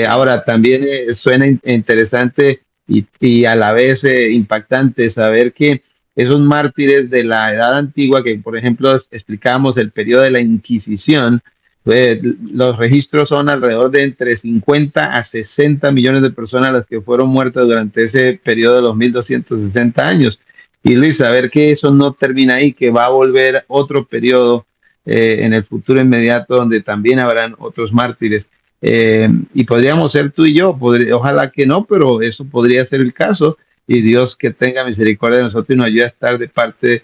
Ahora, también suena interesante y a la vez impactante saber que esos mártires de la Edad Antigua, que por ejemplo explicábamos el periodo de la Inquisición, los registros son alrededor de entre 50 a 60 millones de personas las que fueron muertas durante ese periodo de los 1260 años. Y Luis, saber que eso no termina ahí, que va a volver otro periodo en el futuro inmediato donde también habrán otros mártires. Y podríamos ser tú y yo, ojalá que no, pero eso podría ser el caso. Y Dios que tenga misericordia de nosotros y nos ayude a estar de parte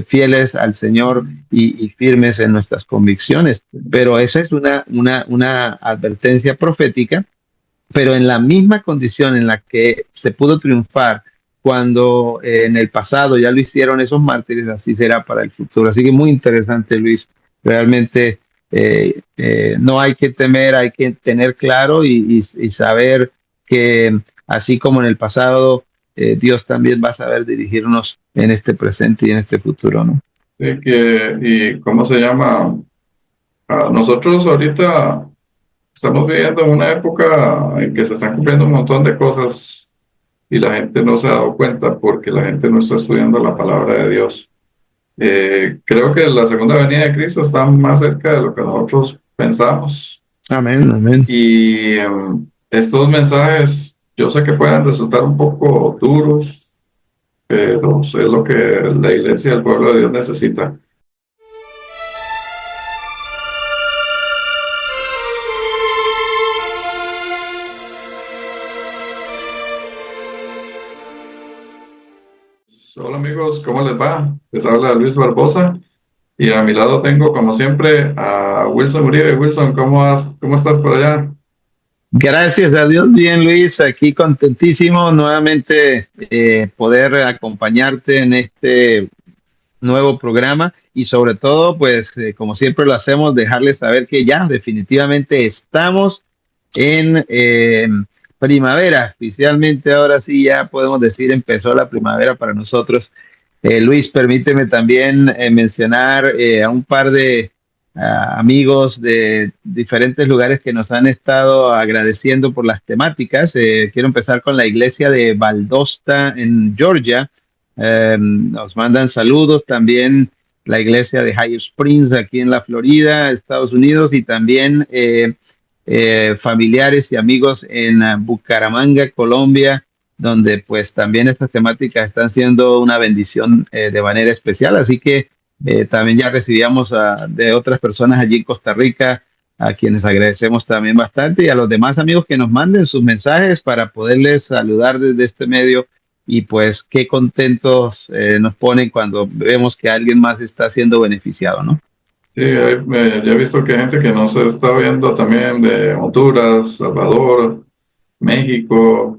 fieles al Señor y firmes en nuestras convicciones. Pero esa es una advertencia profética, pero en la misma condición en la que se pudo triunfar cuando en el pasado ya lo hicieron esos mártires, así será para el futuro. Así que muy interesante, Luis. Realmente no hay que temer, hay que tener claro y saber que así como en el pasado, Dios también va a saber dirigirnos en este presente y en este futuro, ¿no? Sí, ¿y cómo se llama? Nosotros ahorita estamos viviendo una época en que se están cumpliendo un montón de cosas y la gente no se ha dado cuenta porque la gente no está estudiando la palabra de Dios. Creo que la segunda venida de Cristo está más cerca de lo que nosotros pensamos Amén, amén. y estos mensajes yo sé que pueden resultar un poco duros, pero es lo que la iglesia, el pueblo de Dios necesita. Hola amigos, ¿cómo les va? Les habla Luis Barbosa y a mi lado tengo como siempre a Wilson Uribe. Wilson, ¿cómo estás por allá? Gracias a Dios, bien Luis, aquí contentísimo nuevamente poder acompañarte en este nuevo programa y sobre todo, pues como siempre lo hacemos, dejarles saber que ya definitivamente estamos en primavera. Oficialmente ahora sí ya podemos decir empezó la primavera para nosotros. Luis, permíteme también mencionar a un par de amigos de diferentes lugares que nos han estado agradeciendo por las temáticas. Quiero empezar con la iglesia de Valdosta en Georgia. Nos mandan saludos también la iglesia de High Springs aquí en la Florida, Estados Unidos, y también familiares y amigos en Bucaramanga, Colombia, donde pues también estas temáticas están siendo una bendición de manera especial. Así que también ya recibíamos de otras personas allí en Costa Rica, a quienes agradecemos también bastante, y a los demás amigos que nos manden sus mensajes para poderles saludar desde este medio. Y pues qué contentos nos ponen cuando vemos que alguien más está siendo beneficiado, ¿no? Sí, ya he visto que hay gente que nos está viendo también de Honduras, Salvador, México,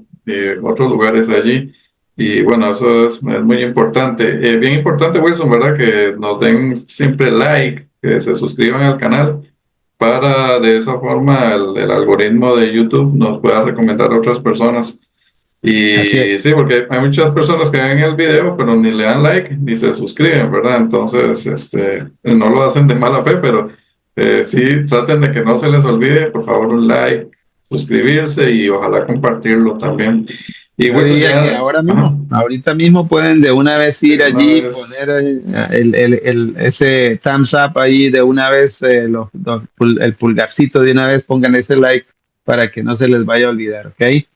otros lugares allí. Y bueno, eso es muy importante. Bien importante, Wilson, ¿verdad? Que nos den siempre like, que se suscriban al canal para de esa forma el algoritmo de YouTube nos pueda recomendar a otras personas. Así Y es. sí, porque hay muchas personas que ven el video, pero ni le dan like ni se suscriben, ¿verdad? Entonces, no lo hacen de mala fe, pero sí traten de que no se les olvide, por favor, un like, suscribirse y ojalá compartirlo también. Y Yo Wilson diría que ya, ahora ajá, mismo, ahorita mismo pueden de una vez de ir una allí y vez. poner ese thumbs up ahí de una vez, el pulgarcito de una vez, pongan ese like para que no se les vaya a olvidar, ¿ok? Sí,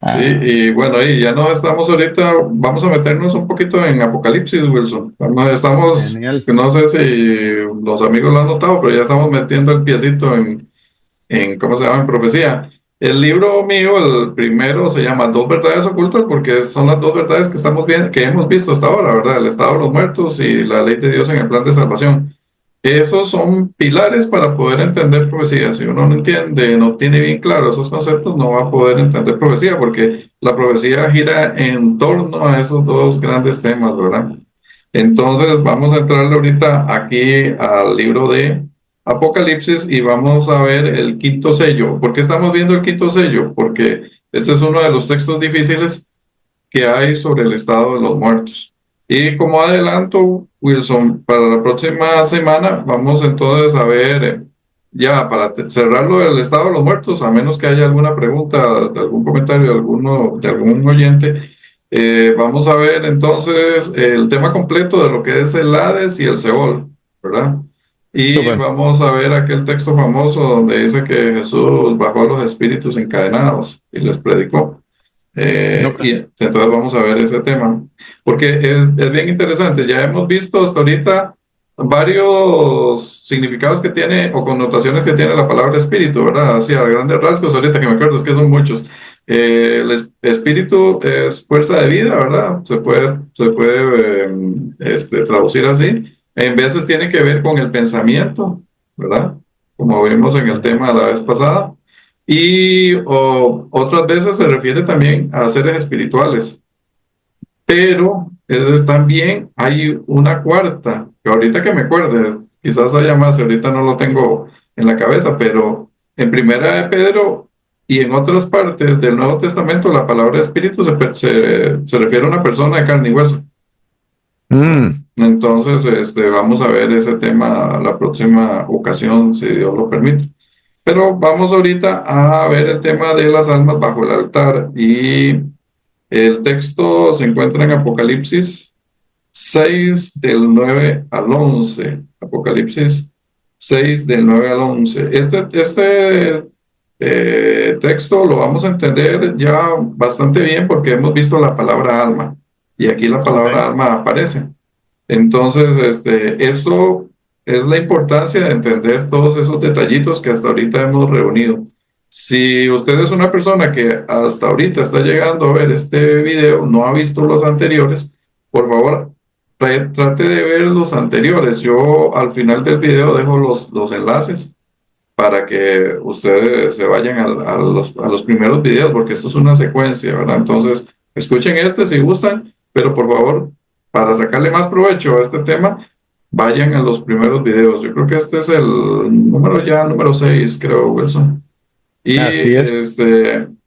Ah, y bueno, y ya no estamos ahorita, vamos a meternos un poquito en Apocalipsis, Wilson. Estamos, genial. que no sé si los amigos lo han notado, pero ya estamos metiendo el piecito en ¿cómo se llama? En profecía. El libro mío, el primero, se llama Dos verdades ocultas porque son las dos verdades que estamos viendo, que hemos visto hasta ahora, ¿verdad? El estado de los muertos y la ley de Dios en el plan de salvación. Esos son pilares para poder entender profecía. Si uno no entiende, no tiene bien claro esos conceptos, no va a poder entender profecía porque la profecía gira en torno a esos dos grandes temas, ¿verdad? Entonces vamos a entrarle ahorita aquí al libro de Apocalipsis y vamos a ver el quinto sello. ¿Por qué estamos viendo el quinto sello? Porque este es uno de los textos difíciles que hay sobre el estado de los muertos. Y como adelanto, Wilson, para la próxima semana vamos entonces a ver ya para cerrarlo del estado de los muertos, a menos que haya alguna pregunta, de algún comentario de algún oyente, vamos a ver entonces el tema completo de lo que es el Hades y el Seol, ¿verdad? Y Súper. vamos a ver aquel texto famoso donde dice que Jesús bajó a los espíritus encadenados y les predicó. Ok. Y entonces vamos a ver ese tema, porque es bien interesante. Ya hemos visto hasta ahorita varios significados que tiene o connotaciones que tiene la palabra espíritu, ¿verdad? Así a grandes rasgos, ahorita que me acuerdo es que son muchos. Espíritu es fuerza de vida, ¿verdad? Se puede traducir así. En veces tiene que ver con el pensamiento, ¿verdad? Como vimos en el tema de la vez pasada. Y otras veces se refiere también a seres espirituales. Pero también hay una cuarta, que ahorita que me acuerde, quizás haya más, ahorita no lo tengo en la cabeza, pero en Primera de Pedro y en otras partes del Nuevo Testamento la palabra espíritu se refiere a una persona de carne y hueso. Mm, Entonces, vamos a ver ese tema la próxima ocasión, si Dios lo permite. Pero vamos ahorita a ver el tema de las almas bajo el altar y el texto se encuentra en Apocalipsis 6 del 9 al 11. Apocalipsis 6 del 9 al 11. Este texto lo vamos a entender ya bastante bien porque hemos visto la palabra alma y aquí la ok. palabra alma aparece. Entonces, eso es la importancia de entender todos esos detallitos que hasta ahorita hemos reunido. Si usted es una persona que hasta ahorita está llegando a ver este video, no ha visto los anteriores, por favor, trate de ver los anteriores. Yo al final del video dejo los enlaces para que ustedes se vayan a los primeros videos, porque esto es una secuencia, ¿verdad? Entonces, escuchen este si gustan, pero por favor, para sacarle más provecho a este tema, vayan a los primeros videos. Yo creo que este es el número 6 creo, Wilson. Y Así es.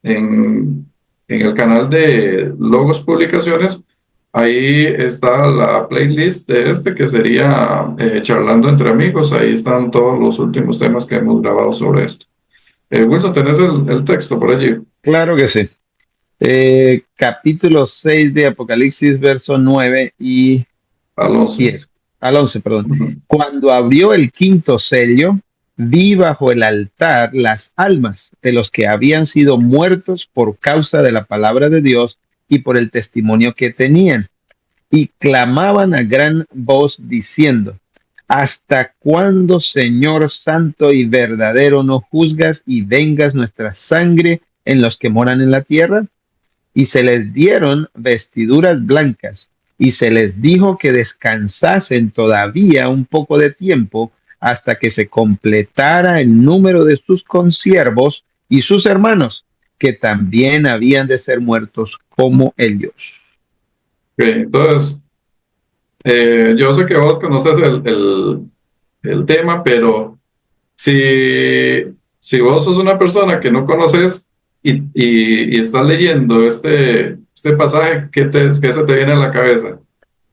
en el canal de Logos Publicaciones, ahí está la playlist de que sería Charlando entre Amigos. Ahí están todos los últimos temas que hemos grabado sobre esto. Wilson, ¿tenés el texto por allí? Claro que sí. Capítulo 6 de Apocalipsis, verso 9 y Al 11. 10. Al 11, perdón. Ujú. Cuando abrió el quinto sello, vi bajo el altar las almas de los que habían sido muertos por causa de la palabra de Dios y por el testimonio que tenían. Y clamaban a gran voz diciendo: ¿Hasta cuándo, Señor santo y verdadero, no juzgas y vengas nuestra sangre en los que moran en la tierra? Y se les dieron vestiduras blancas, y se les dijo que descansasen todavía un poco de tiempo hasta que se completara el número de sus consiervos y sus hermanos, que también habían de ser muertos como ellos. Ok, entonces, yo sé que vos conoces el tema, pero si vos sos una persona que no conoces y estás leyendo este pasaje, ¿qué se te viene a la cabeza?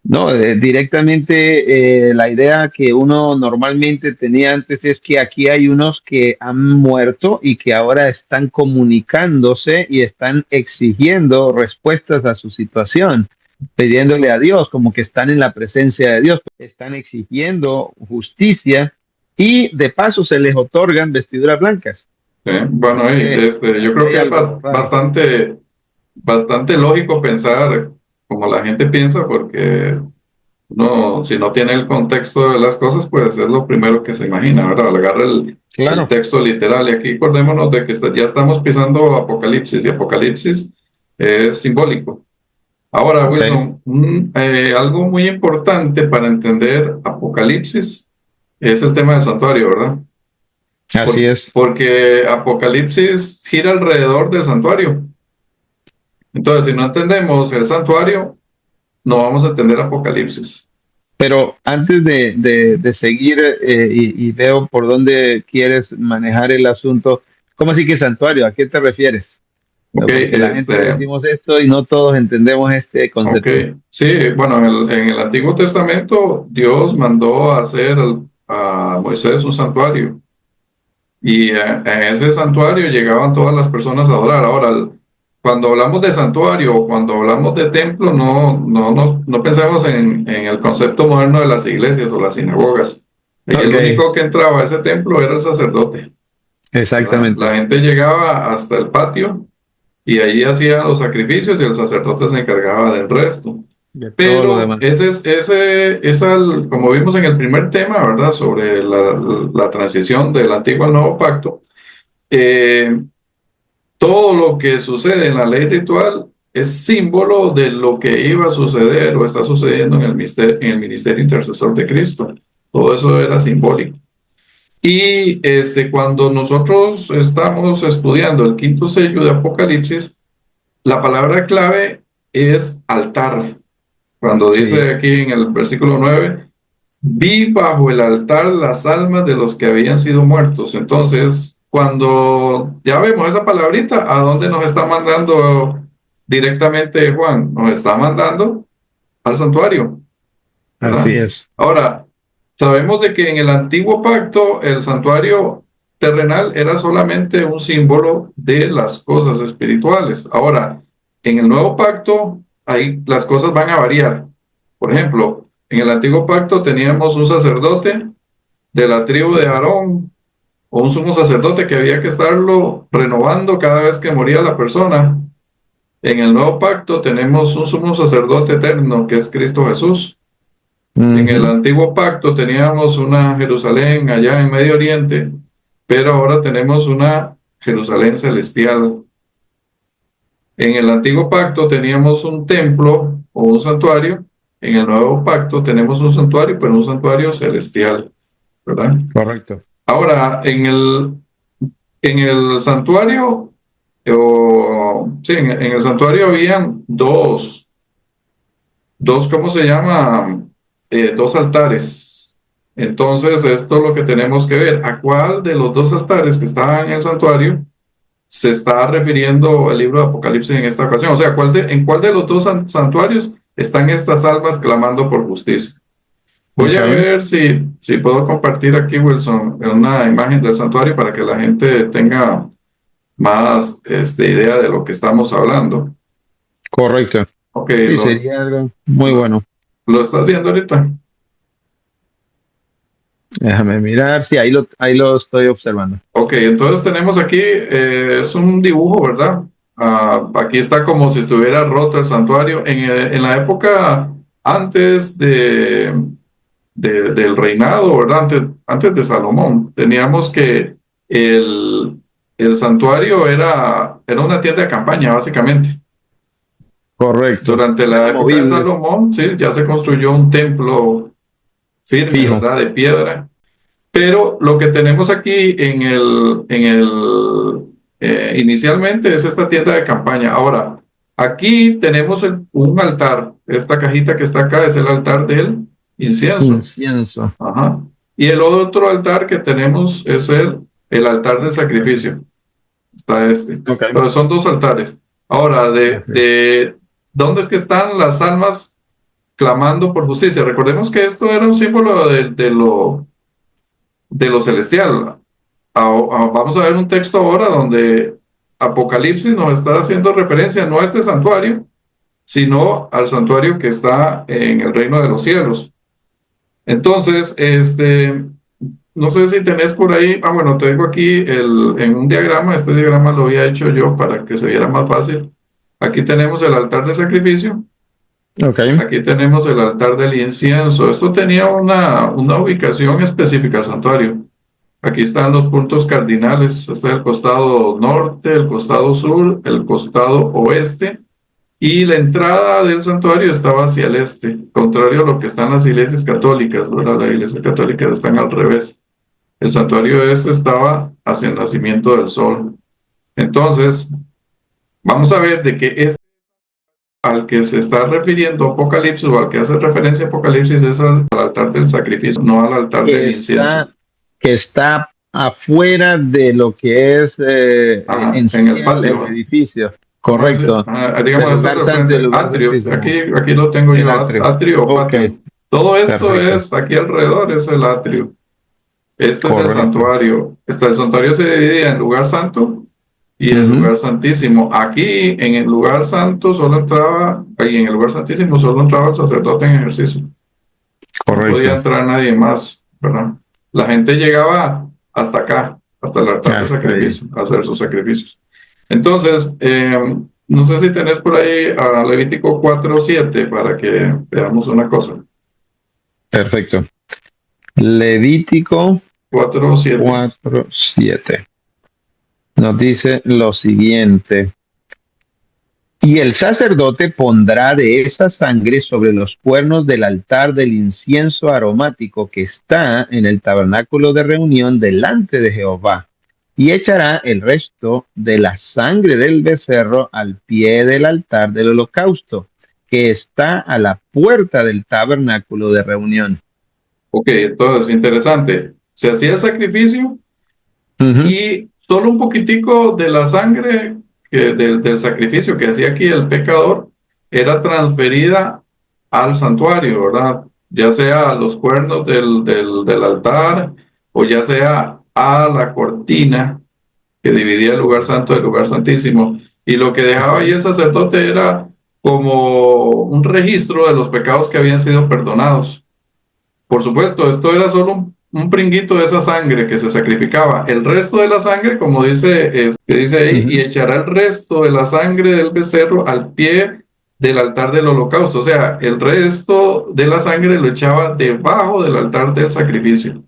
No, directamente la idea que uno normalmente tenía antes es que aquí hay unos que han muerto y que ahora están comunicándose y están exigiendo respuestas a su situación, pidiéndole a Dios, como que están en la presencia de Dios, están exigiendo justicia y de paso se les otorgan vestiduras blancas. ¿Sí? Bueno, Así que yo ahí creo hay que es algo raro. bastante lógico pensar como la gente piensa, porque no, si no tiene el contexto de las cosas, pues es lo primero que se imagina, ¿verdad? Al agarrar el Claro, texto literal. Y aquí acordémonos de que ya estamos pisando Apocalipsis, y Apocalipsis es simbólico. Ahora, ok, Wilson, algo muy importante para entender Apocalipsis es el tema del santuario, ¿verdad? así es. Porque Apocalipsis gira alrededor del santuario. Entonces, si no entendemos el santuario, no vamos a entender Apocalipsis. Pero antes de seguir y veo por dónde quieres manejar el asunto, ¿cómo así que santuario? ¿A qué te refieres? Ok, Porque la gente decimos esto y no todos entendemos este ok. concepto. Sí, bueno, en el Antiguo Testamento Dios mandó a hacer a Moisés un santuario. y en ese santuario llegaban todas las personas a adorar. Ahora, cuando hablamos de santuario o cuando hablamos de templo, no pensemos en el concepto moderno de las iglesias o las sinagogas. Ahí el Ok, único que entraba a ese templo era el sacerdote, ¿verdad? exactamente. La gente llegaba hasta el patio y ahí hacía los sacrificios y el sacerdote se encargaba del resto. De todo lo Pero demás. como vimos en el primer tema, ¿verdad? Sobre la transición del antiguo al nuevo pacto, eh, todo lo que sucede en la ley ritual es símbolo de lo que iba a suceder o está sucediendo en el ministerio intercesor de Cristo. Todo eso era simbólico. Y cuando nosotros estamos estudiando el quinto sello de Apocalipsis, la palabra clave es altar. Cuando Sí, dice aquí en el versículo 9, vi bajo el altar las almas de los que habían sido muertos. Entonces, cuando ya vemos esa palabrita, ¿a dónde nos está mandando directamente Juan? Nos está mandando al santuario, ¿verdad? así es. Ahora, sabemos de que en el antiguo pacto el santuario terrenal era solamente un símbolo de las cosas espirituales. Ahora, en el nuevo pacto, ahí las cosas van a variar. Por ejemplo, en el antiguo pacto teníamos un sacerdote de la tribu de Aarón o un sumo sacerdote que había que estarlo renovando cada vez que moría la persona. En el nuevo pacto tenemos un sumo sacerdote eterno que es Cristo Jesús. En el Ujú. antiguo pacto teníamos una Jerusalén allá en Medio Oriente, pero ahora tenemos una Jerusalén celestial. En el antiguo pacto teníamos un templo o un santuario. En el nuevo pacto tenemos un santuario, pero un santuario celestial, ¿verdad? Correcto. Ahora, en el santuario, sí, en el santuario habían ¿cómo se llama? Dos altares. Entonces, esto es lo que tenemos que ver. ¿A cuál de los dos altares que estaban en el santuario se está refiriendo el libro de Apocalipsis en esta ocasión? O sea, ¿en cuál de los dos santuarios están estas almas clamando por justicia? Voy a Ok. ver si puedo compartir aquí, Wilson, una imagen del santuario para que la gente tenga más idea de lo que estamos hablando. Correcto. Ok, Sí, sería algo muy los, bueno. ¿lo estás viendo ahorita? Déjame mirar. Sí, ahí lo estoy observando. Ok, entonces tenemos aquí, es un dibujo, ¿verdad? Aquí está como si estuviera roto el santuario. En la época antes del reinado, ¿verdad? Antes de Salomón, teníamos que el, el santuario era una tienda de campaña, básicamente. Correcto. Durante la época de Inamovible. Salomón, sí, ya se construyó un templo firme, Fijo. ¿verdad? De piedra. Pero lo que tenemos aquí inicialmente es esta tienda de campaña. Ahora, aquí tenemos un altar. Esta cajita que está acá es el altar del incienso. Incienso. Ajá. Y el otro altar que tenemos es el altar del sacrificio. Está este. Ok. Pero son dos altares. Ahora, Perfecto. ¿dónde es que están las almas clamando por justicia? Recordemos que esto era un símbolo de lo celestial. Vamos a ver un texto ahora donde Apocalipsis nos está haciendo referencia no a este santuario, sino al santuario que está en el reino de los cielos. Entonces, no sé si tenés por ahí, bueno, tengo aquí en un diagrama, este diagrama lo había hecho yo para que se viera más fácil. Aquí tenemos el altar de sacrificio, Ok. aquí tenemos el altar del incienso. Esto tenía una ubicación específica al santuario. Aquí están los puntos cardinales. Este es el costado norte, el costado sur, el costado oeste. Y la entrada del santuario estaba hacia el este, contrario a lo que están las iglesias católicas, ¿verdad? Las iglesias católicas están al revés. El santuario este estaba hacia el nacimiento del sol. Entonces, vamos a ver de qué es al que se está refiriendo Apocalipsis o al que hace referencia Apocalipsis es al altar del sacrificio, no al altar Que del incienso. está, que está afuera de lo que es Ajá, en en sí el el patio. edificio. ¿Cómo es? Correcto. Digamos, Del esto es lugar el santo y el frente, lugar atrio. santísimo. Aquí lo tengo El yo, atrio. atrio o Ok. patio. Todo esto Perfecto. es, aquí alrededor es el atrio. Este es el Correcto. santuario. El santuario se dividía en lugar santo y el Ujú. lugar santísimo. Aquí en el lugar santo solo entraba, y en el lugar santísimo solo entraba el sacerdote en ejercicio. No podía Correcto. entrar nadie más, ¿verdad? La gente llegaba hasta acá, hasta el altar de Hasta ahí. sacrificio, a hacer sus sacrificios. Entonces, no sé si tenés por ahí a Levítico 4:7 para que veamos una cosa. Perfecto. Levítico 4:7. 4:7 nos dice lo siguiente. Y el sacerdote pondrá de esa sangre sobre los cuernos del altar del incienso aromático que está en el tabernáculo de reunión delante de Jehová, y echará el resto de la sangre del becerro al pie del altar del holocausto, que está a la puerta del tabernáculo de reunión. Ok, entonces, interesante. Se hacía el sacrificio Ujú. y solo un poquitico de la sangre del sacrificio que hacía aquí el pecador era transferida al santuario, ¿verdad? Ya sea a los cuernos del altar o ya sea a la cortina que dividía el lugar santo del lugar santísimo. Y lo que dejaba ahí Okay. el sacerdote era como un registro de los pecados que habían sido perdonados. Por supuesto, esto era solo un pringuito de esa sangre que se sacrificaba. El resto de la sangre, como dice, que dice ahí, y Ujú. echará el resto de la sangre del becerro al pie del altar del holocausto. O sea, el resto de la sangre lo echaba debajo del altar del sacrificio.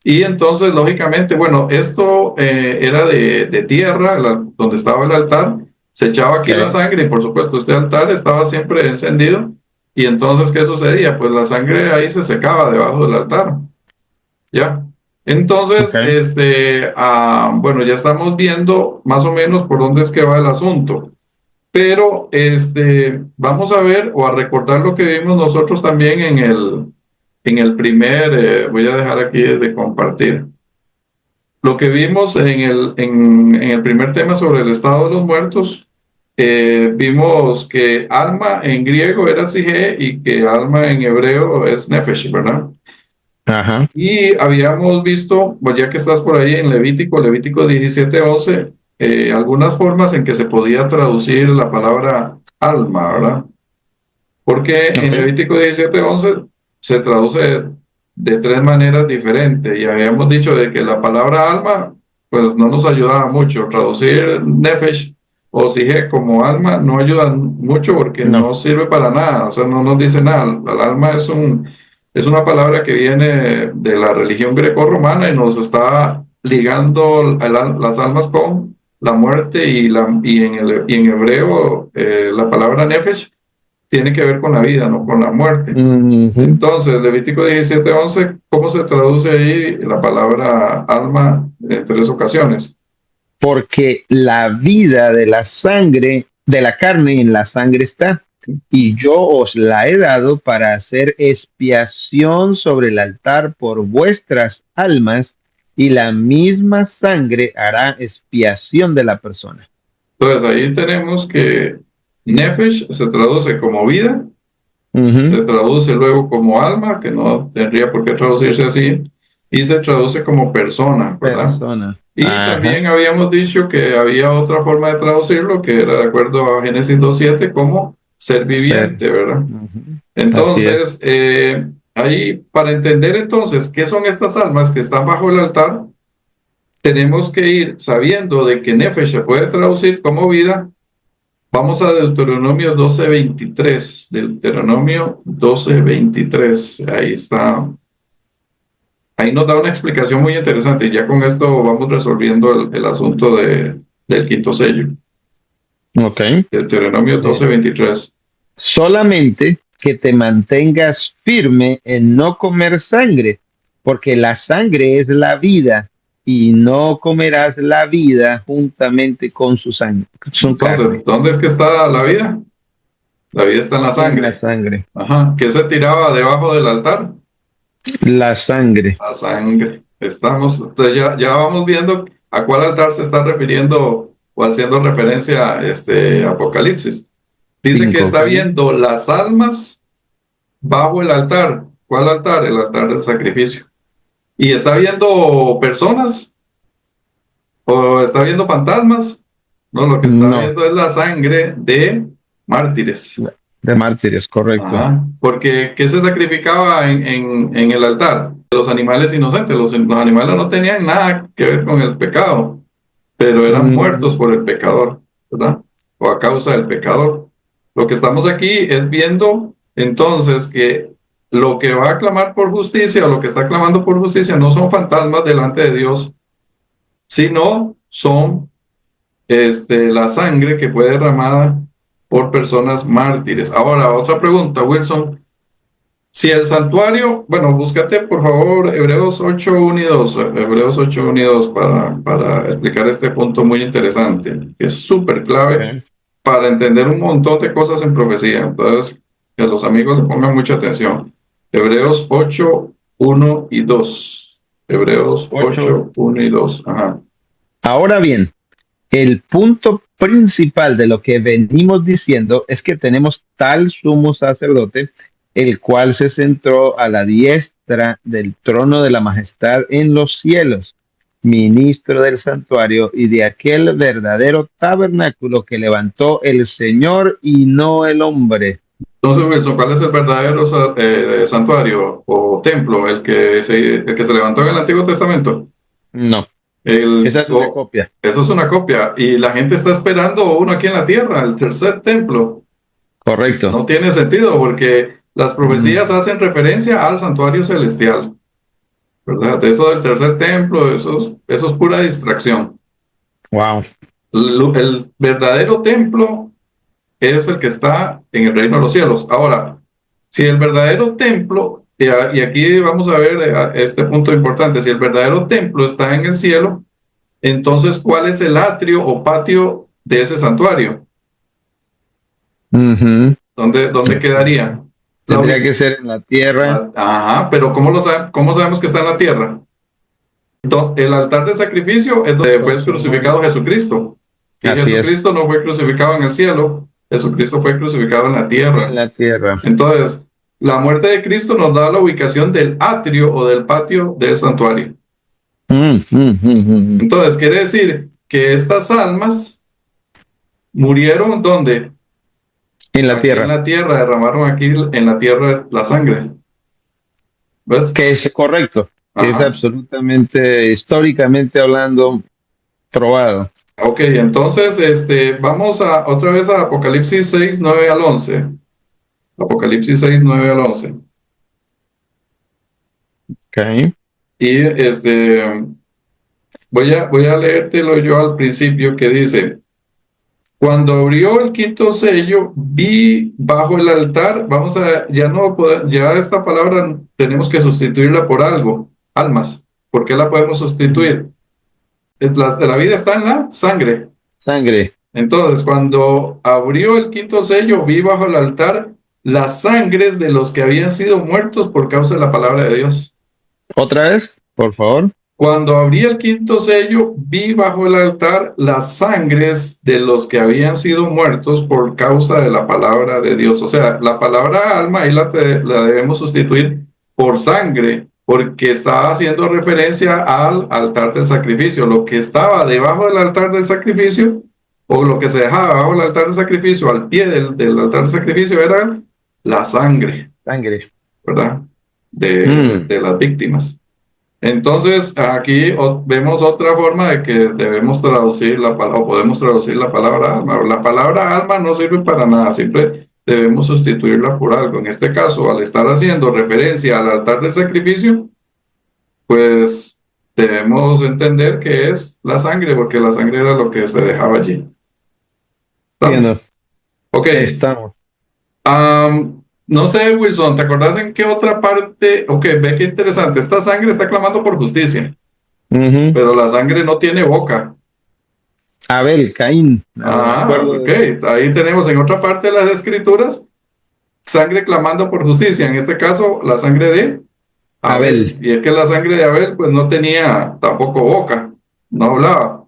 Y entonces, lógicamente, bueno, esto era de tierra, donde estaba el altar, se echaba aquí la Okay. sangre y por supuesto este altar estaba siempre encendido. Y entonces, ¿qué sucedía? Pues la sangre ahí se secaba debajo del altar, ¿ya? Entonces, Okay. bueno, ya estamos viendo más o menos por dónde es que va el asunto. Pero vamos a ver o a recordar lo que vimos nosotros también en el primer, voy a dejar aquí de compartir. Lo que vimos en el primer tema sobre el estado de los muertos, vimos que alma en griego era sige y que alma en hebreo es nefesh, ¿verdad? Ajá. Y habíamos visto, pues ya que estás por ahí en Levítico 17:11, algunas formas en que se podía traducir la palabra alma, ¿verdad? Porque en Okay. Levítico 17:11 se traduce de tres maneras diferentes y habíamos dicho de que la palabra alma pues no nos ayudaba mucho. Traducir nefesh o sige como alma no ayuda mucho porque No. no sirve para nada, o sea, no nos dice nada. El alma es una palabra que viene de la religión grecorromana y nos está ligando las almas con la muerte y en hebreo la palabra nefesh tiene que ver con la vida, no con la muerte. Ujú. Entonces, Levítico 17:11, ¿cómo se traduce ahí la palabra alma en tres ocasiones? Porque la vida de la sangre, de la carne en la sangre está, y yo os la he dado para hacer expiación sobre el altar por vuestras almas, y la misma sangre hará expiación de la persona. Entonces, ahí tenemos que Nefesh se traduce como vida, Ujú. se traduce luego como alma, que no tendría por qué traducirse así, y se traduce como persona, ¿verdad? Persona. Y Ajá. también habíamos dicho que había otra forma de traducirlo, que era de acuerdo a Génesis 2:7, como ser Ser. viviente, ¿verdad? Ujú. Así es. Entonces, ahí, para entender entonces qué son estas almas que están bajo el altar, tenemos que ir sabiendo de que Nefesh se puede traducir como vida. Vamos a Deuteronomio 12:23. Ahí está. Ahí nos da una explicación muy interesante y ya con esto vamos resolviendo el asunto del quinto sello. Ok. Deuteronomio Eh, 12:23. solamente que te mantengas firme en no comer sangre, porque la sangre es la vida, y no comerás la vida juntamente con su sangre, su Entonces, carne, ¿dónde es que está la vida? La vida está en la en la sangre. sangre, Ajá. ¿Qué se tiraba debajo del altar? la sangre. La sangre. Entonces ya vamos viendo a cuál altar se está refiriendo o haciendo referencia Apocalipsis. Dice que 5, está ¿ok? viendo las almas bajo el altar. ¿Cuál altar? El altar del sacrificio. y está viendo personas o está viendo fantasmas. No, lo que está No, viendo es la sangre de mártires. de mártires, correcto. Ajá. Porque ¿qué se sacrificaba en el altar? Los animales inocentes. Los animales no tenían nada que ver con el pecado, pero eran muertos Mm, por el pecador, ¿verdad? O a causa del pecador. Lo que estamos aquí es viendo entonces que lo que va a clamar por justicia o lo que está clamando por justicia no son fantasmas delante de Dios, sino son la sangre que fue derramada por personas mártires. Ahora, otra pregunta, Wilson. Si el santuario, bueno, búscate por favor Hebreos 8, 1 y 2, Hebreos 8, 1 y 2 para explicar este punto muy interesante, que es súper clave ok. para entender un montón de cosas en profecía. Entonces, que los amigos le pongan mucha atención. Hebreos 8, 1 y 2. Hebreos 8. 8, 1 y 2. Ajá. Ahora bien, el punto principal de lo que venimos diciendo es que tenemos tal sumo sacerdote, el cual se centró a la diestra del trono de la majestad en los cielos, ministro del santuario y de aquel verdadero tabernáculo que levantó el Señor y no el hombre. Entonces, Wilson, ¿cuál es el verdadero santuario o templo, el que se levantó en el Antiguo Testamento? No, esa El, es una o- copia. Eso es una copia. Y la gente está esperando uno aquí en la tierra, el tercer templo. Correcto. No tiene sentido porque las profecías Mm, hacen referencia al santuario celestial, ¿verdad? De eso del tercer templo, eso es pura distracción. wow. El verdadero templo es el que está en el reino de los cielos. Ahora, si el verdadero templo, y aquí vamos a ver este punto importante, si el verdadero templo está en el cielo, entonces, ¿cuál es el atrio o patio de ese santuario? Ujú. ¿Dónde quedaría? La Tendría ubicación. que ser en la tierra. Ajá, pero ¿cómo sabemos que está en la tierra? El altar del sacrificio es donde fue Persona. crucificado Jesucristo. Y Así es, Jesucristo no fue crucificado en el cielo, Jesucristo fue crucificado en la en tierra. la tierra. Entonces, la muerte de Cristo nos da la ubicación del atrio o del patio del santuario. Mm. Entonces, quiere decir que estas almas murieron ¿dónde? En la Aquí en tierra. la tierra, derramaron aquí en la tierra la sangre. ¿Ves? Que es correcto, que es Ajá. absolutamente, históricamente hablando, probado. Ok, entonces vamos otra vez a Apocalipsis 6 9 al 11. Apocalipsis 6 9 al 11. Okay. Y voy a leértelo yo al principio que dice, cuando abrió el quinto sello, vi bajo el altar, ya no ya esta palabra tenemos que sustituirla por algo, almas. ¿Por qué la podemos Ujú. sustituir? La vida está en la sangre. Sangre. Entonces, cuando abrió el quinto sello, vi bajo el altar las sangres de los que habían sido muertos por causa de la palabra de Dios. ¿Otra vez? Por favor. Cuando abrí el quinto sello, vi bajo el altar las sangres de los que habían sido muertos por causa de la palabra de Dios. O sea, la palabra alma ahí la debemos sustituir por sangre, porque estaba haciendo referencia al altar del sacrificio. Lo que estaba debajo del altar del sacrificio, o lo que se dejaba bajo el altar del sacrificio, al pie del altar del sacrificio, era la sangre, Sangre. ¿verdad? De, Mm. de las víctimas. Entonces, aquí vemos otra forma de que debemos traducir la palabra, o podemos traducir la palabra alma. La palabra alma no sirve para nada, siempre debemos sustituirla por algo. En este caso, al estar haciendo referencia al altar del sacrificio, pues debemos entender que es la sangre, porque la sangre era lo que se dejaba allí. ¿Estamos? Entiendo. Ok. Estamos. No sé, Wilson, ¿te acordás en qué otra parte? Ok, ve qué interesante. Esta sangre está clamando por justicia, Ujú. pero la sangre no tiene boca. Abel, Caín. Me Ah, acuerdo ok. de Ahí tenemos en otra parte de las escrituras sangre clamando por justicia. En este caso, la sangre de Abel. Abel. Y es que la sangre de Abel, pues no tenía tampoco boca, no hablaba.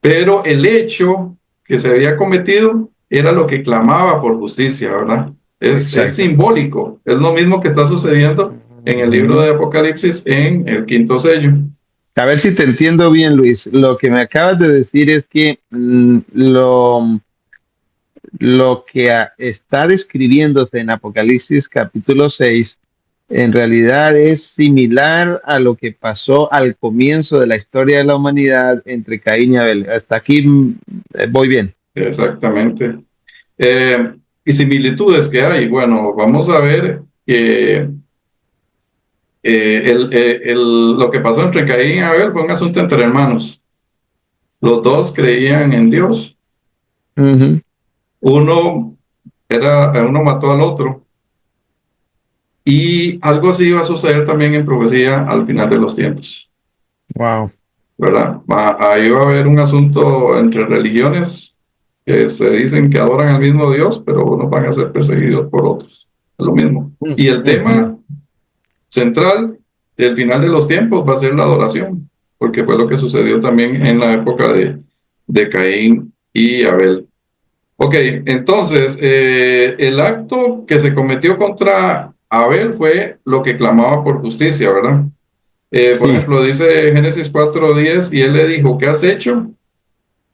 Pero el hecho que se había cometido era lo que clamaba por justicia, ¿verdad? Es Exacto. simbólico. Es lo mismo que está sucediendo en el libro de Apocalipsis en el quinto sello. A ver si te entiendo bien, Luis. Lo que me acabas de decir es que lo que está describiéndose en Apocalipsis capítulo 6 en realidad es similar a lo que pasó al comienzo de la historia de la humanidad entre Caín y Abel. Hasta aquí voy bien. Exactamente. Y similitudes que hay. Bueno, vamos a ver que lo que pasó entre Caín y Abel fue un asunto entre hermanos. Los dos creían en Dios. Ujú. Uno mató al otro. Y algo así va a suceder también en profecía al final de los tiempos, Wow. ¿verdad? Ahí va a haber un asunto entre religiones que se dicen que adoran al mismo Dios, pero unos van a ser perseguidos por otros. Es lo mismo. Y el Ujú. tema central del final de los tiempos va a ser la adoración, porque fue lo que sucedió también en la época de Caín y Abel. Ok, entonces, el acto que se cometió contra Abel fue lo que clamaba por justicia, ¿verdad? Por Sí. ejemplo, dice Génesis 4:10, y él le dijo, ¿qué has hecho?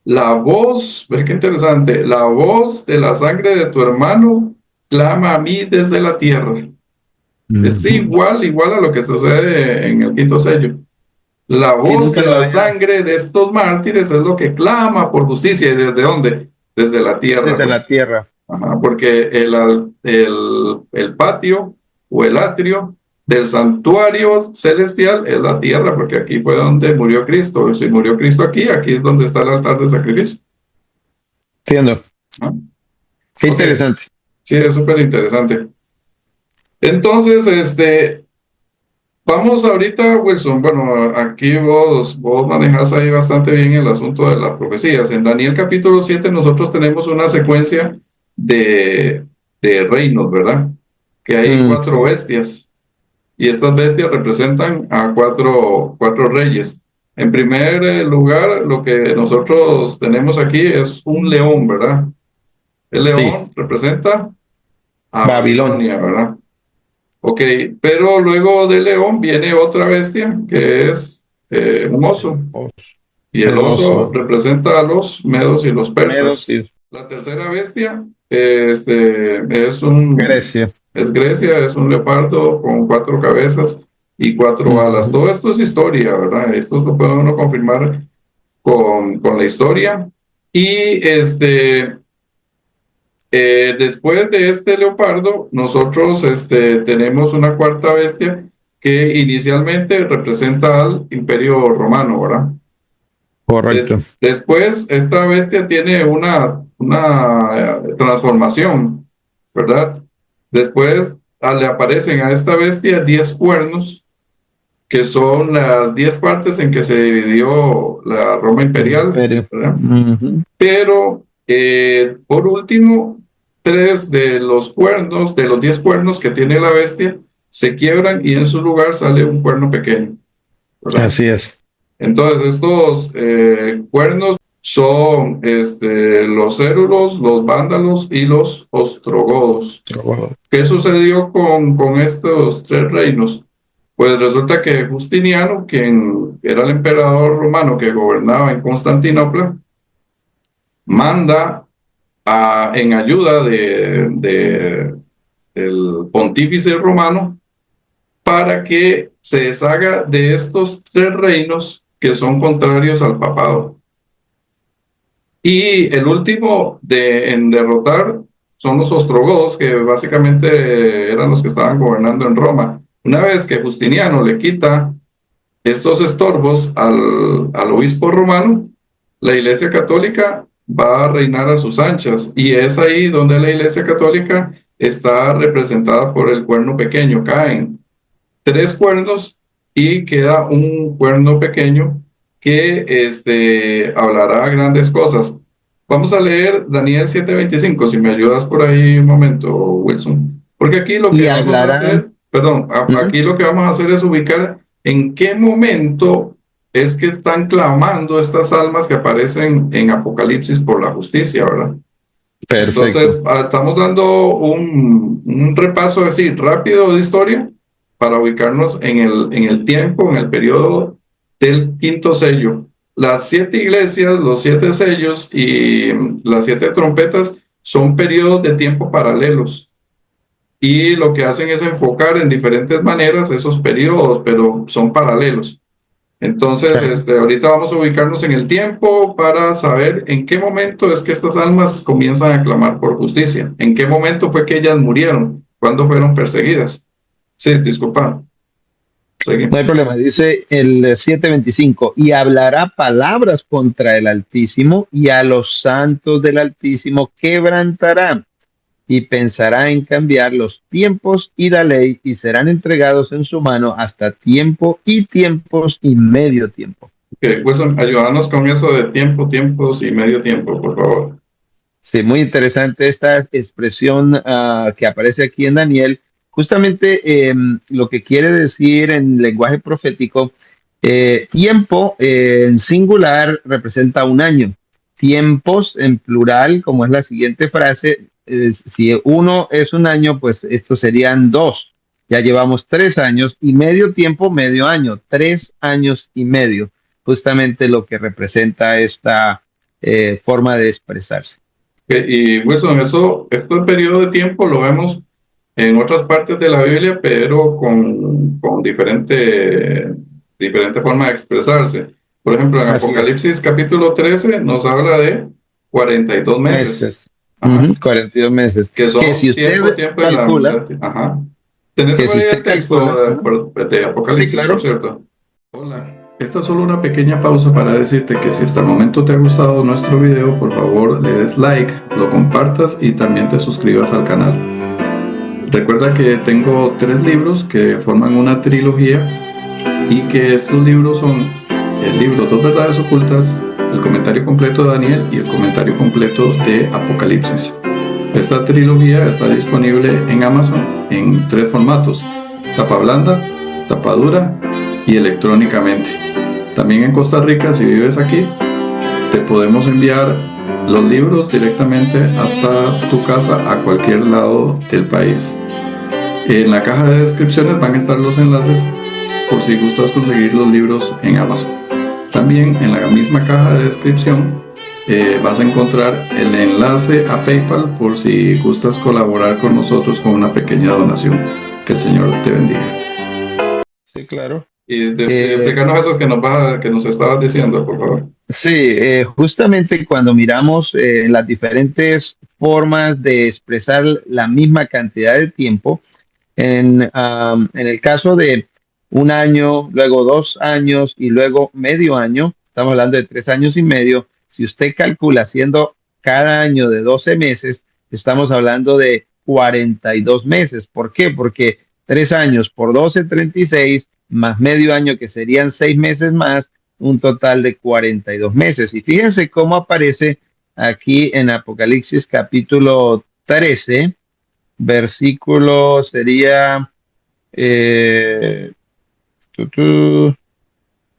La voz, ve qué interesante, la voz de la sangre de tu hermano clama a mí desde la tierra. Es Ujú. igual a lo que sucede en el quinto sello. La Sí, voz nunca de lo la había sangre de estos mártires es lo que clama por justicia. ¿Y desde dónde? Desde la tierra, desde pues. la tierra. Ajá, porque el patio o el atrio del santuario celestial es la tierra, porque aquí fue donde murió Cristo. Si murió Cristo aquí, aquí es donde está el altar de sacrificio. Entiendo. ¿Ah? Qué Ok, interesante. sí, es súper interesante. Entonces, vamos ahorita, Wilson. Bueno, aquí vos manejas ahí bastante bien el asunto de las profecías. En Daniel capítulo 7 nosotros tenemos una secuencia de, de reinos, ¿verdad? Que hay cuatro Sí. bestias y estas bestias representan a cuatro reyes. En primer lugar, lo que nosotros tenemos aquí es un león, ¿verdad? El Sí. león representa a Babilón. Babilonia, ¿verdad? Ok, pero luego del león viene otra bestia que es un oso. El oso. Y el El oso oso. representa a los medos y los Medos persas. y La tercera bestia Grecia. es Grecia, es un leopardo con cuatro cabezas y cuatro alas. Ujú. Todo esto es historia, ¿verdad? Esto lo puede uno confirmar con la historia. Y después de este leopardo, nosotros tenemos una cuarta bestia que inicialmente representa al Imperio Romano, ¿verdad? Correcto. Después, esta bestia tiene una transformación, ¿verdad? Después le aparecen a esta bestia 10 cuernos, que son las 10 partes en que se dividió la Roma El imperial, imperio. ¿verdad? Ujú. Pero, por último, 3 de los cuernos, de los 10 cuernos que tiene la bestia, se quiebran y en su lugar sale un cuerno pequeño, ¿verdad? Así es. Entonces, estos cuernos son los cérulos, los vándalos y los ostrogodos. ¿Qué sucedió con estos tres reinos? Pues resulta que Justiniano, quien era el emperador romano que gobernaba en Constantinopla, manda en ayuda del pontífice romano para que se deshaga de estos tres reinos que son contrarios al papado. Y el último en derrotar son los ostrogodos, que básicamente eran los que estaban gobernando en Roma. Una vez que Justiniano le quita estos estorbos al obispo romano, la Iglesia Católica va a reinar a sus anchas. Y es ahí donde la Iglesia Católica está representada por el cuerno pequeño. Caen 3 cuernos y queda un cuerno pequeño que hablará grandes cosas. Vamos a leer Daniel 7:25, si me ayudas por ahí un momento, Wilson. Porque aquí lo Y que vamos a hablará. hacer, perdón, Ujú. aquí lo que vamos a hacer es ubicar en qué momento es que están clamando estas almas que aparecen en Apocalipsis por la justicia, ¿verdad? Perfecto. Entonces, estamos dando un repaso así rápido de historia para ubicarnos en el tiempo, en el periodo del quinto sello. Las 7 iglesias, los 7 sellos y las 7 trompetas son periodos de tiempo paralelos. Y lo que hacen es enfocar en diferentes maneras esos periodos, pero son paralelos. Entonces, ahorita vamos a ubicarnos en el tiempo para saber en qué momento es que estas almas comienzan a clamar por justicia. ¿En qué momento fue que ellas murieron? ¿Cuándo fueron perseguidas? Sí, disculpa. No hay problema, dice el 7:25, y hablará palabras contra el Altísimo y a los santos del Altísimo quebrantará y pensará en cambiar los tiempos y la ley y serán entregados en su mano hasta tiempo y tiempos y medio tiempo. Okay, Wilson, ayúdanos con eso de tiempo, tiempos y medio tiempo, por favor. Sí, muy interesante esta expresión que aparece aquí en Daniel. Justamente lo que quiere decir en lenguaje profético, tiempo en singular representa un año. Tiempos en plural, como es la siguiente frase, si uno es un año, pues estos serían 2. Ya llevamos 3 años y medio tiempo, medio año, 3 años y medio. Justamente lo que representa esta forma de expresarse. Y Wilson, este periodo de tiempo lo vemos en otras partes de la Biblia, pero con diferente forma de expresarse. Por ejemplo, en Así es. Apocalipsis capítulo 13 nos habla de 42 meses. Meses. Ajá. 42 meses. Que Que si son usted tiempo y la calcula, mitad. Ajá. ¿Tenés que por si ahí el usted texto calcula, de sí, Apocalipsis, por claro. cierto? Hola, esta es solo una pequeña pausa para decirte que si hasta el momento te ha gustado nuestro video, por favor le des like, lo compartas y también te suscribas al canal. Recuerda que tengo 3 libros que forman una trilogía y que estos libros son el libro Dos Verdades Ocultas, el comentario completo de Daniel y el comentario completo de Apocalipsis. Esta trilogía está disponible en Amazon en 3 formatos: tapa blanda, tapa dura y electrónicamente. También en Costa Rica, si vives aquí, te podemos enviar los libros directamente hasta tu casa a cualquier lado del país. En la caja de descripciones van a estar los enlaces por si gustas conseguir los libros en Amazon. También en la misma caja de descripción vas a encontrar el enlace a PayPal por si gustas colaborar con nosotros con una pequeña donación. Que el Señor te bendiga. Sí, claro. Y explícanos eso que nos estabas diciendo, por favor. Sí, justamente cuando miramos las diferentes formas de expresar la misma cantidad de tiempo, en el caso de un año, luego 2 años y luego medio año, estamos hablando de 3 años y medio. Si usted calcula haciendo cada año de 12 meses, estamos hablando de 42 meses. ¿Por qué? Porque 3 años por 12, 36, más medio año que serían 6 meses más, un total de 42 meses. Y fíjense cómo aparece aquí en Apocalipsis capítulo 13, versículo sería, eh,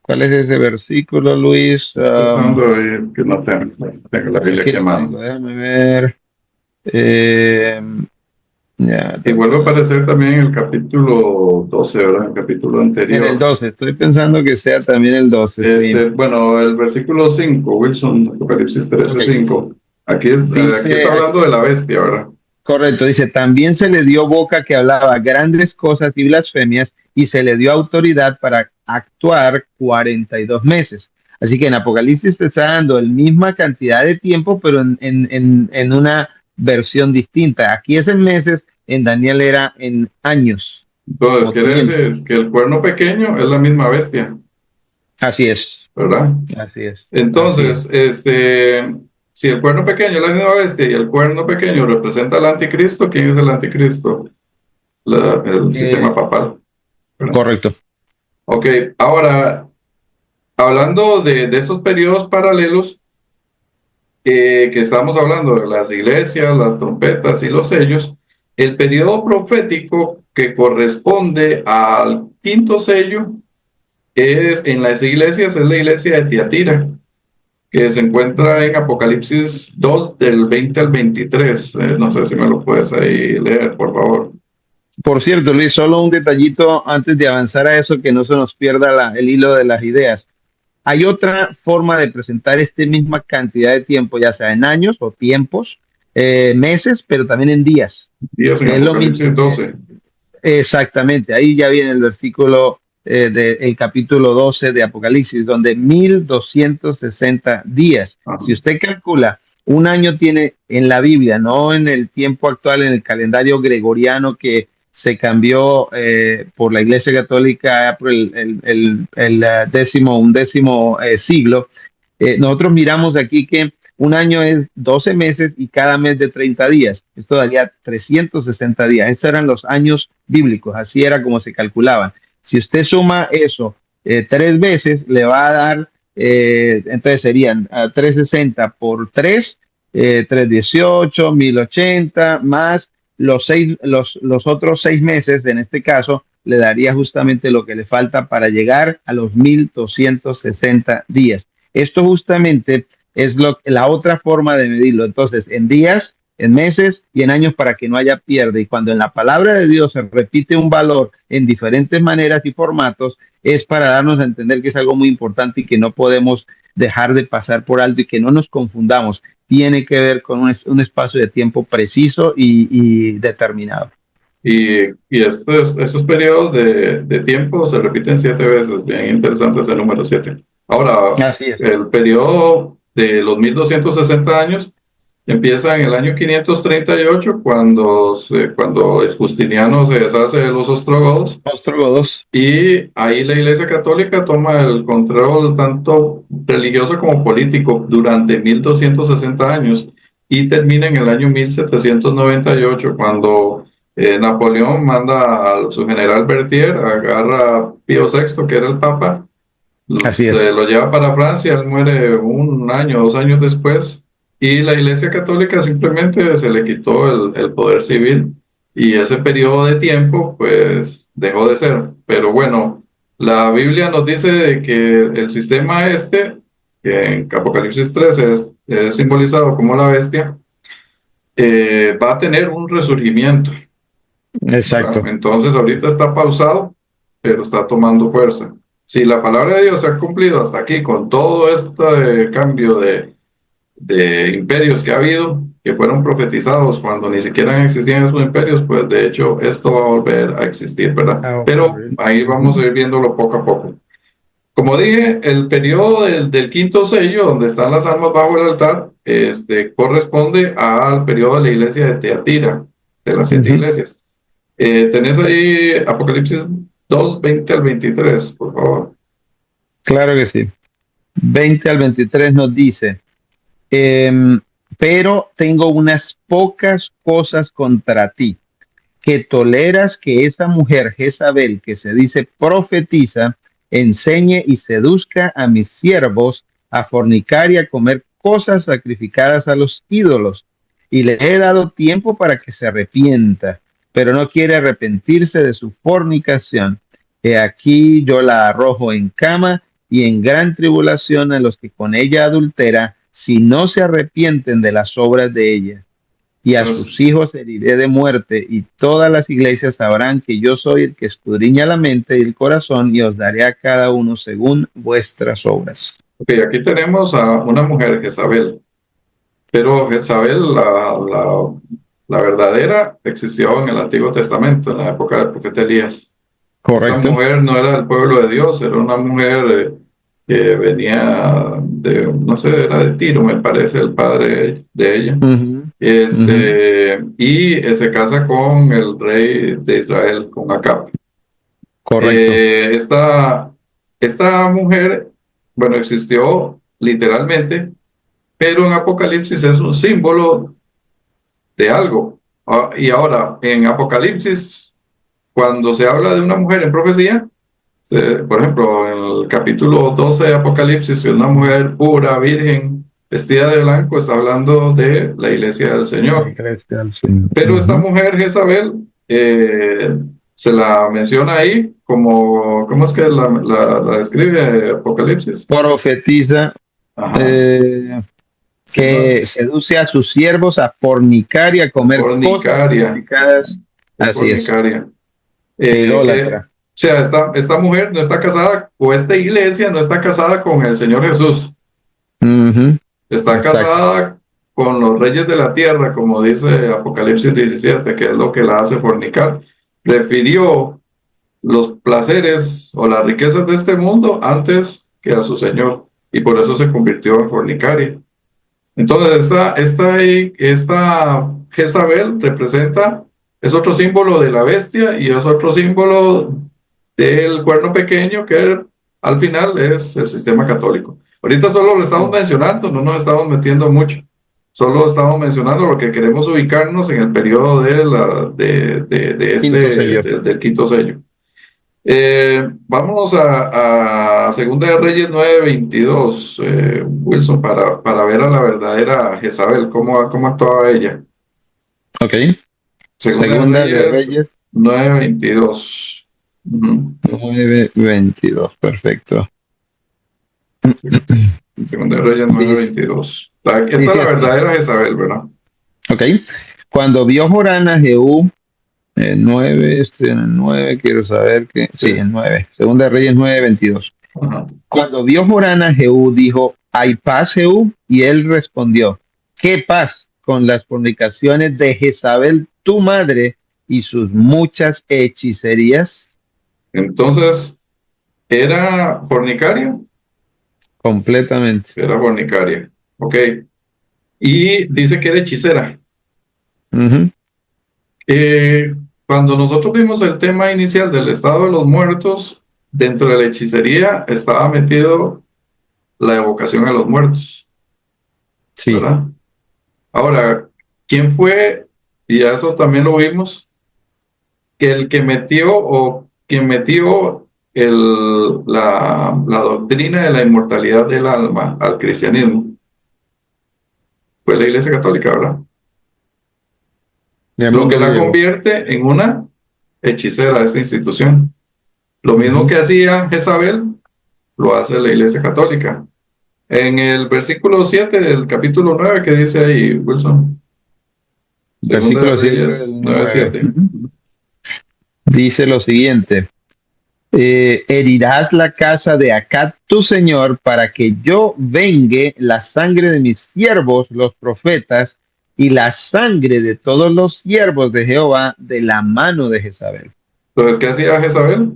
¿cuál es ese versículo, Luis? Pensando que no tengo la Biblia Aquí aquí a lo tengo, mano. déjame ver. Eh, ya, Y vuelve a aparecer también en el capítulo 12, ¿verdad? En el capítulo en el anterior. 12, estoy pensando que sea también el 12, sí. Bueno, el versículo 5, Wilson, Apocalipsis 13, Ok. 5. Aquí Dice, está hablando de la bestia, ¿verdad? correcto, dice, también se le dio boca que hablaba grandes cosas y blasfemias y se le dio autoridad para actuar 42 meses. Así que en Apocalipsis te está dando la misma cantidad de tiempo, pero en una versión distinta. Aquí es en meses, en Daniel era en años Entonces, o quiere tiempos. decir que el cuerno pequeño es la misma bestia, Así es, ¿verdad? así es, así es. Entonces, si el cuerno pequeño es la misma bestia y el cuerno pequeño representa al anticristo, ¿quién es el anticristo? El sistema Eh, papal, ¿verdad? correcto. Ok, ahora, hablando de esos periodos paralelos que estamos hablando de las iglesias, las trompetas y los sellos, el periodo profético que corresponde al quinto sello en las iglesias, es la iglesia de Tiatira, que se encuentra en Apocalipsis 2 del 20 al 23. No sé si me lo puedes ahí leer, por favor. Por cierto, Luis, solo un detallito antes de avanzar a eso, que no se nos pierda el hilo de las ideas. Hay otra forma de presentar esta misma cantidad de tiempo, ya sea en años o tiempos, meses, pero también en días, Días en que es lo mismo. Apocalipsis 12. Exactamente, ahí ya viene el versículo del capítulo 12 de Apocalipsis, donde 1260 días. Ajá. Si usted calcula, un año tiene en la Biblia, no en el tiempo actual, en el calendario gregoriano que se cambió por la Iglesia Católica por undécimo siglo. Nosotros miramos de aquí que un año es 12 meses y cada mes de 30 días. Esto daría 360 días. Estos eran los años bíblicos, así era como se calculaban. Si usted suma eso 3 veces, le va a dar, entonces serían 360 por 3, 318, 1080, más los otros 6 meses, en este caso, le daría justamente lo que le falta para llegar a los 1260 días. Esto justamente es la otra forma de medirlo. Entonces, en días, en meses y en años para que no haya pierde. Y cuando en la palabra de Dios se repite un valor en diferentes maneras y formatos, es para darnos a entender que es algo muy importante y que no podemos dejar de pasar por alto y que no nos confundamos. Tiene que ver con un espacio de tiempo preciso y determinado. Y estos periodos de tiempo se repiten 7 veces, bien interesante ese número 7. Ahora, Así es. el periodo de los 1260 años empieza en el año 538, cuando el Justiniano se deshace de los ostrogodos, Ostrogodos. y ahí la Iglesia Católica toma el control tanto religioso como político durante 1260 años, y termina en el año 1798, cuando Napoleón manda a su general Berthier, agarra a Pío VI, que era el Papa, Así se es. lo lleva para Francia. Él muere un año, 2 años después, y la Iglesia Católica simplemente se le quitó el poder civil, y ese periodo de tiempo pues dejó de ser. Pero bueno, la Biblia nos dice de que el sistema que en Apocalipsis 13 es simbolizado como la bestia, va a tener un resurgimiento, ¿verdad? Exacto. Entonces ahorita está pausado, pero está tomando fuerza. Si la palabra de Dios se ha cumplido hasta aquí con todo este cambio de imperios que ha habido, que fueron profetizados cuando ni siquiera existían esos imperios, pues de hecho esto va a volver a existir, ¿verdad? A Pero ocurrir. ahí vamos a ir viéndolo poco a poco. Como dije, el periodo del quinto sello, donde están las almas bajo el altar, corresponde al periodo de la iglesia de Teatira, de las 7 iglesias. Tenés ahí Apocalipsis 2:20 al 23, por favor. Claro que sí. 20 al 23 nos dice, em, pero tengo unas pocas cosas contra ti, que toleras que esa mujer Jezabel, que se dice profetiza, enseñe y seduzca a mis siervos a fornicar y a comer cosas sacrificadas a los ídolos. Y le he dado tiempo para que se arrepienta, pero no quiere arrepentirse de su fornicación. He aquí yo la arrojo en cama y en gran tribulación a los que con ella adultera, si no se arrepienten de las obras de ella, y a Entonces, sus hijos heriré de muerte, y todas las iglesias sabrán que yo soy el que escudriña la mente y el corazón, y os daré a cada uno según vuestras obras. ok, aquí tenemos a una mujer, Jezabel, pero Jezabel, la verdadera, existió en el Antiguo Testamento, en la época del profeta Elías. Esta Correcto. mujer no era del pueblo de Dios, era una mujer que venía de, no sé, era de Tiro, me parece, el padre de ella. Ujú, ujú. Y se casa con el rey de Israel, con Acab. Correcto. Esta mujer, bueno, existió literalmente, pero en Apocalipsis es un símbolo de algo. Y ahora, en Apocalipsis, cuando se habla de una mujer en profecía, por ejemplo, en el capítulo 12 de Apocalipsis, una mujer pura, virgen, vestida de blanco, está hablando de la iglesia del La Señor. iglesia del Señor. Pero esta Ujú. mujer, Jezabel, se la menciona ahí como, ¿cómo es que la describe Apocalipsis? Profetiza Ajá, eh, sí, no, que seduce a sus siervos a fornicar y a comer cosas fornicaria. sacrificadas. es Así es, fornicaria. O idólatra. sea, esta mujer no está casada, o esta iglesia no está casada con el Señor Jesús, Ujú, está exacto. casada con los reyes de la tierra, como dice Apocalipsis 17, que es lo que la hace fornicar. Prefirió los placeres o las riquezas de este mundo antes que a su Señor, y por eso se convirtió en fornicaria. Entonces, esta Jezabel representa, es otro símbolo de la bestia y es otro símbolo del cuerno pequeño que al final es el sistema católico. Ahorita solo lo estamos mencionando, no nos estamos metiendo mucho. Solo estamos mencionando porque queremos ubicarnos en el periodo Quinto sello. del quinto sello. Vámonos a Segunda de Reyes 9:22, Wilson, para ver a la verdadera Jezabel, cómo actuaba ella. Ok. Segunda de Segunda de Reyes Reyes 9:22. Ujú. 9:22. Perfecto. Segunda de Reyes nueve Dice, veintidós. Esta es dice la así. verdadera Jezabel, ¿verdad? Ok. Cuando vio Jorán a Jehú, el 9, estoy en el 9, quiero saber que. Sí. Sí, el 9. Segunda de Reyes 9:22. Ajá. Cuando vio Jorán a Jehú, dijo: ¿hay paz, Jehú? Y él respondió: ¿qué paz con las fornicaciones de Jezabel, tu madre, y sus muchas hechicerías? Entonces, ¿era fornicaria? Completamente. Era fornicaria. Ok. Y dice que era hechicera. Ujú. Eh, Cuando nosotros vimos el tema inicial del estado de los muertos, dentro de la hechicería estaba metido la evocación a los muertos, Sí. ¿verdad? Ahora, ¿quién fue? Y a eso también lo vimos, que el que metió o quien metió la doctrina de la inmortalidad del alma al cristianismo fue la Iglesia Católica, ¿verdad? Ya Lo que mismo lo la llevo. convierte en una hechicera de esta institución. Lo mismo Ujú. que hacía Jezabel, lo hace la Iglesia Católica. En el versículo 7 del capítulo 9, que dice ahí, Wilson, Segunda de Versículo 7 Reyes del 9 9. 7. Dice lo siguiente: herirás la casa de Acab tu señor para que yo vengue la sangre de mis siervos, los profetas, y la sangre de todos los siervos de Jehová de la mano de Jezabel. Entonces, ¿qué hacía Jezabel?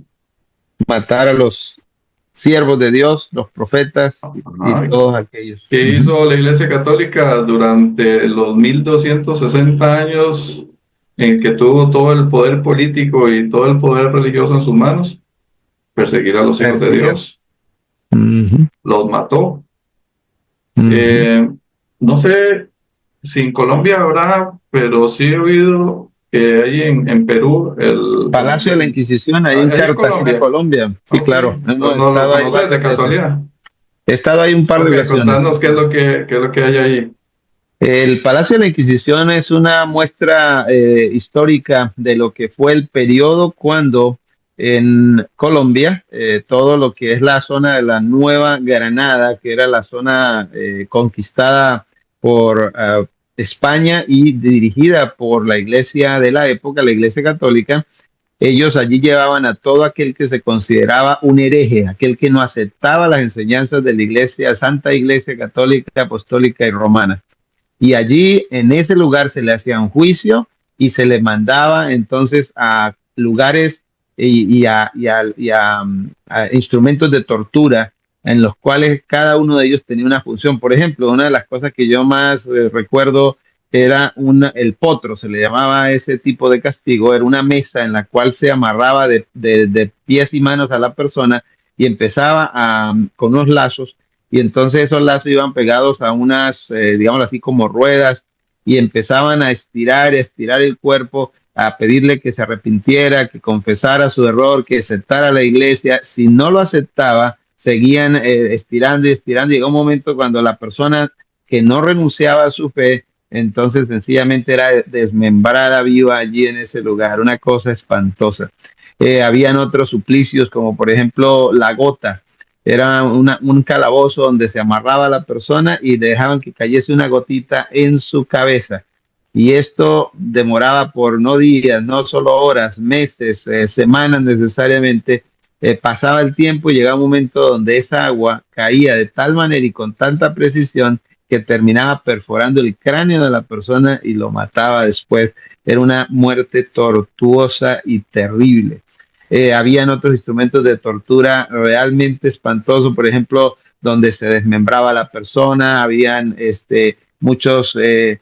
Matar a los siervos de Dios, los profetas y Ajá. todos aquellos. ¿Qué Ujú. hizo la Iglesia Católica durante los 1260 años en que tuvo todo el poder político y todo el poder religioso en sus manos? Perseguir a los hijos de Persiguió. Dios. Ujú, Los mató. ujú. Eh, no sé si en Colombia habrá, pero sí he oído que hay en Perú Palacio de la Inquisición, ahí en Hay en Cartagena, Colombia. Colombia. Sí, Ok. claro. No, Hemos no lo estado ahí conoces de varias veces. casualidad. He estado ahí un par de Ok, ocasiones. contanos qué es lo que hay ahí. El Palacio de la Inquisición es una muestra histórica de lo que fue el periodo cuando en Colombia, todo lo que es la zona de la Nueva Granada, que era la zona conquistada por España y dirigida por la iglesia de la época, la iglesia católica, ellos allí llevaban a todo aquel que se consideraba un hereje, aquel que no aceptaba las enseñanzas de la iglesia, Santa Iglesia Católica, Apostólica y Romana, y allí en ese lugar se le hacía un juicio y se le mandaba entonces a lugares a instrumentos de tortura en los cuales cada uno de ellos tenía una función. Por ejemplo, una de las cosas que yo más recuerdo era el potro, se le llamaba ese tipo de castigo, era una mesa en la cual se amarraba de pies y manos a la persona y empezaba con unos lazos, y entonces esos lazos iban pegados a unas, digamos así, como ruedas, y empezaban a estirar el cuerpo, a pedirle que se arrepintiera, que confesara su error, que aceptara la iglesia. Si no lo aceptaba, seguían estirando y estirando. Llegó un momento cuando la persona que no renunciaba a su fe, entonces sencillamente era desmembrada viva allí en ese lugar, una cosa espantosa. Habían otros suplicios, como por ejemplo la gota. Era un calabozo donde se amarraba a la persona y dejaban que cayese una gotita en su cabeza. y esto demoraba por no días, no solo horas, meses, semanas necesariamente. Pasaba el tiempo y llegaba un momento donde esa agua caía de tal manera y con tanta precisión que terminaba perforando el cráneo de la persona y lo mataba después. Era una muerte tortuosa y terrible. Habían otros instrumentos de tortura realmente espantosos, por ejemplo, donde se desmembraba la persona, habían muchos, eh,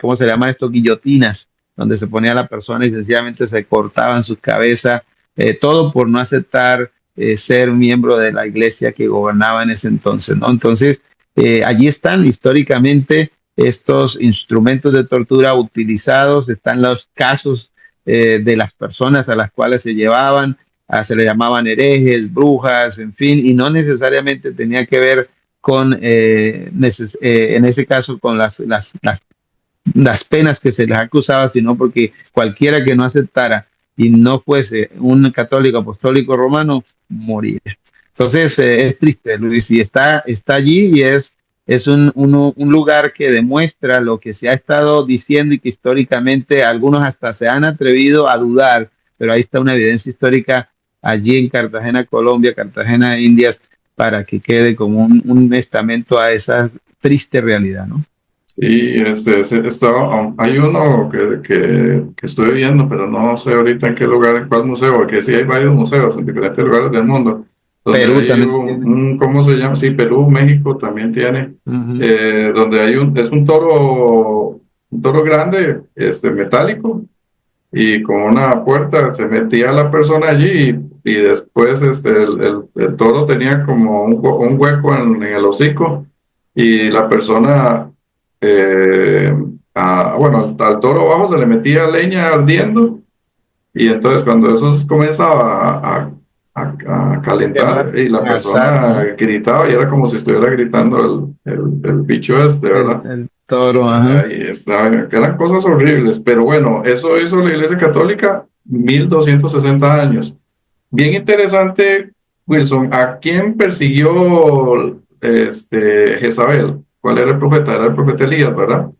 ¿cómo se llama esto? Guillotinas, donde se ponía la persona y sencillamente se cortaban sus cabezas, todo por no aceptar ser miembro de la iglesia que gobernaba en ese entonces, ¿no? Entonces, allí están históricamente estos instrumentos de tortura utilizados, están los casos de las personas a las cuales se llevaban, se le llamaban herejes, brujas, en fin, y no necesariamente tenía que ver con, en ese caso, con las penas que se les acusaba, sino porque cualquiera que no aceptara y no fuese un católico apostólico romano, moría. Entonces, es triste, Luis, y está allí y es un lugar que demuestra lo que se ha estado diciendo y que históricamente algunos hasta se han atrevido a dudar, pero ahí está una evidencia histórica allí en Cartagena, Colombia, Cartagena, Indias, para que quede como un estamento a esa triste realidad, ¿no? Sí, hay uno que estoy viendo, pero no sé ahorita en qué lugar, en cuál museo, porque sí hay varios museos en diferentes lugares del mundo, donde Perú hay también tiene. ¿cómo se llama? Sí, Perú, México también tiene, Ujú. donde es un toro grande, metálico, y con una puerta se metía la persona allí y después el toro tenía como un hueco en el hocico y la persona, eh, bueno, al toro abajo se le metía leña ardiendo y entonces cuando eso comenzaba a calentar Quemar, y la asar, persona ajá. gritaba y era como si estuviera gritando el bicho ¿verdad? El toro, ajá. Ahí está, que eran cosas horribles, pero bueno, eso hizo la Iglesia Católica 1260 años. Bien interesante, Wilson, ¿a quién persiguió Jezabel? ¿Cuál era el profeta? Era el profeta Elías, ¿verdad?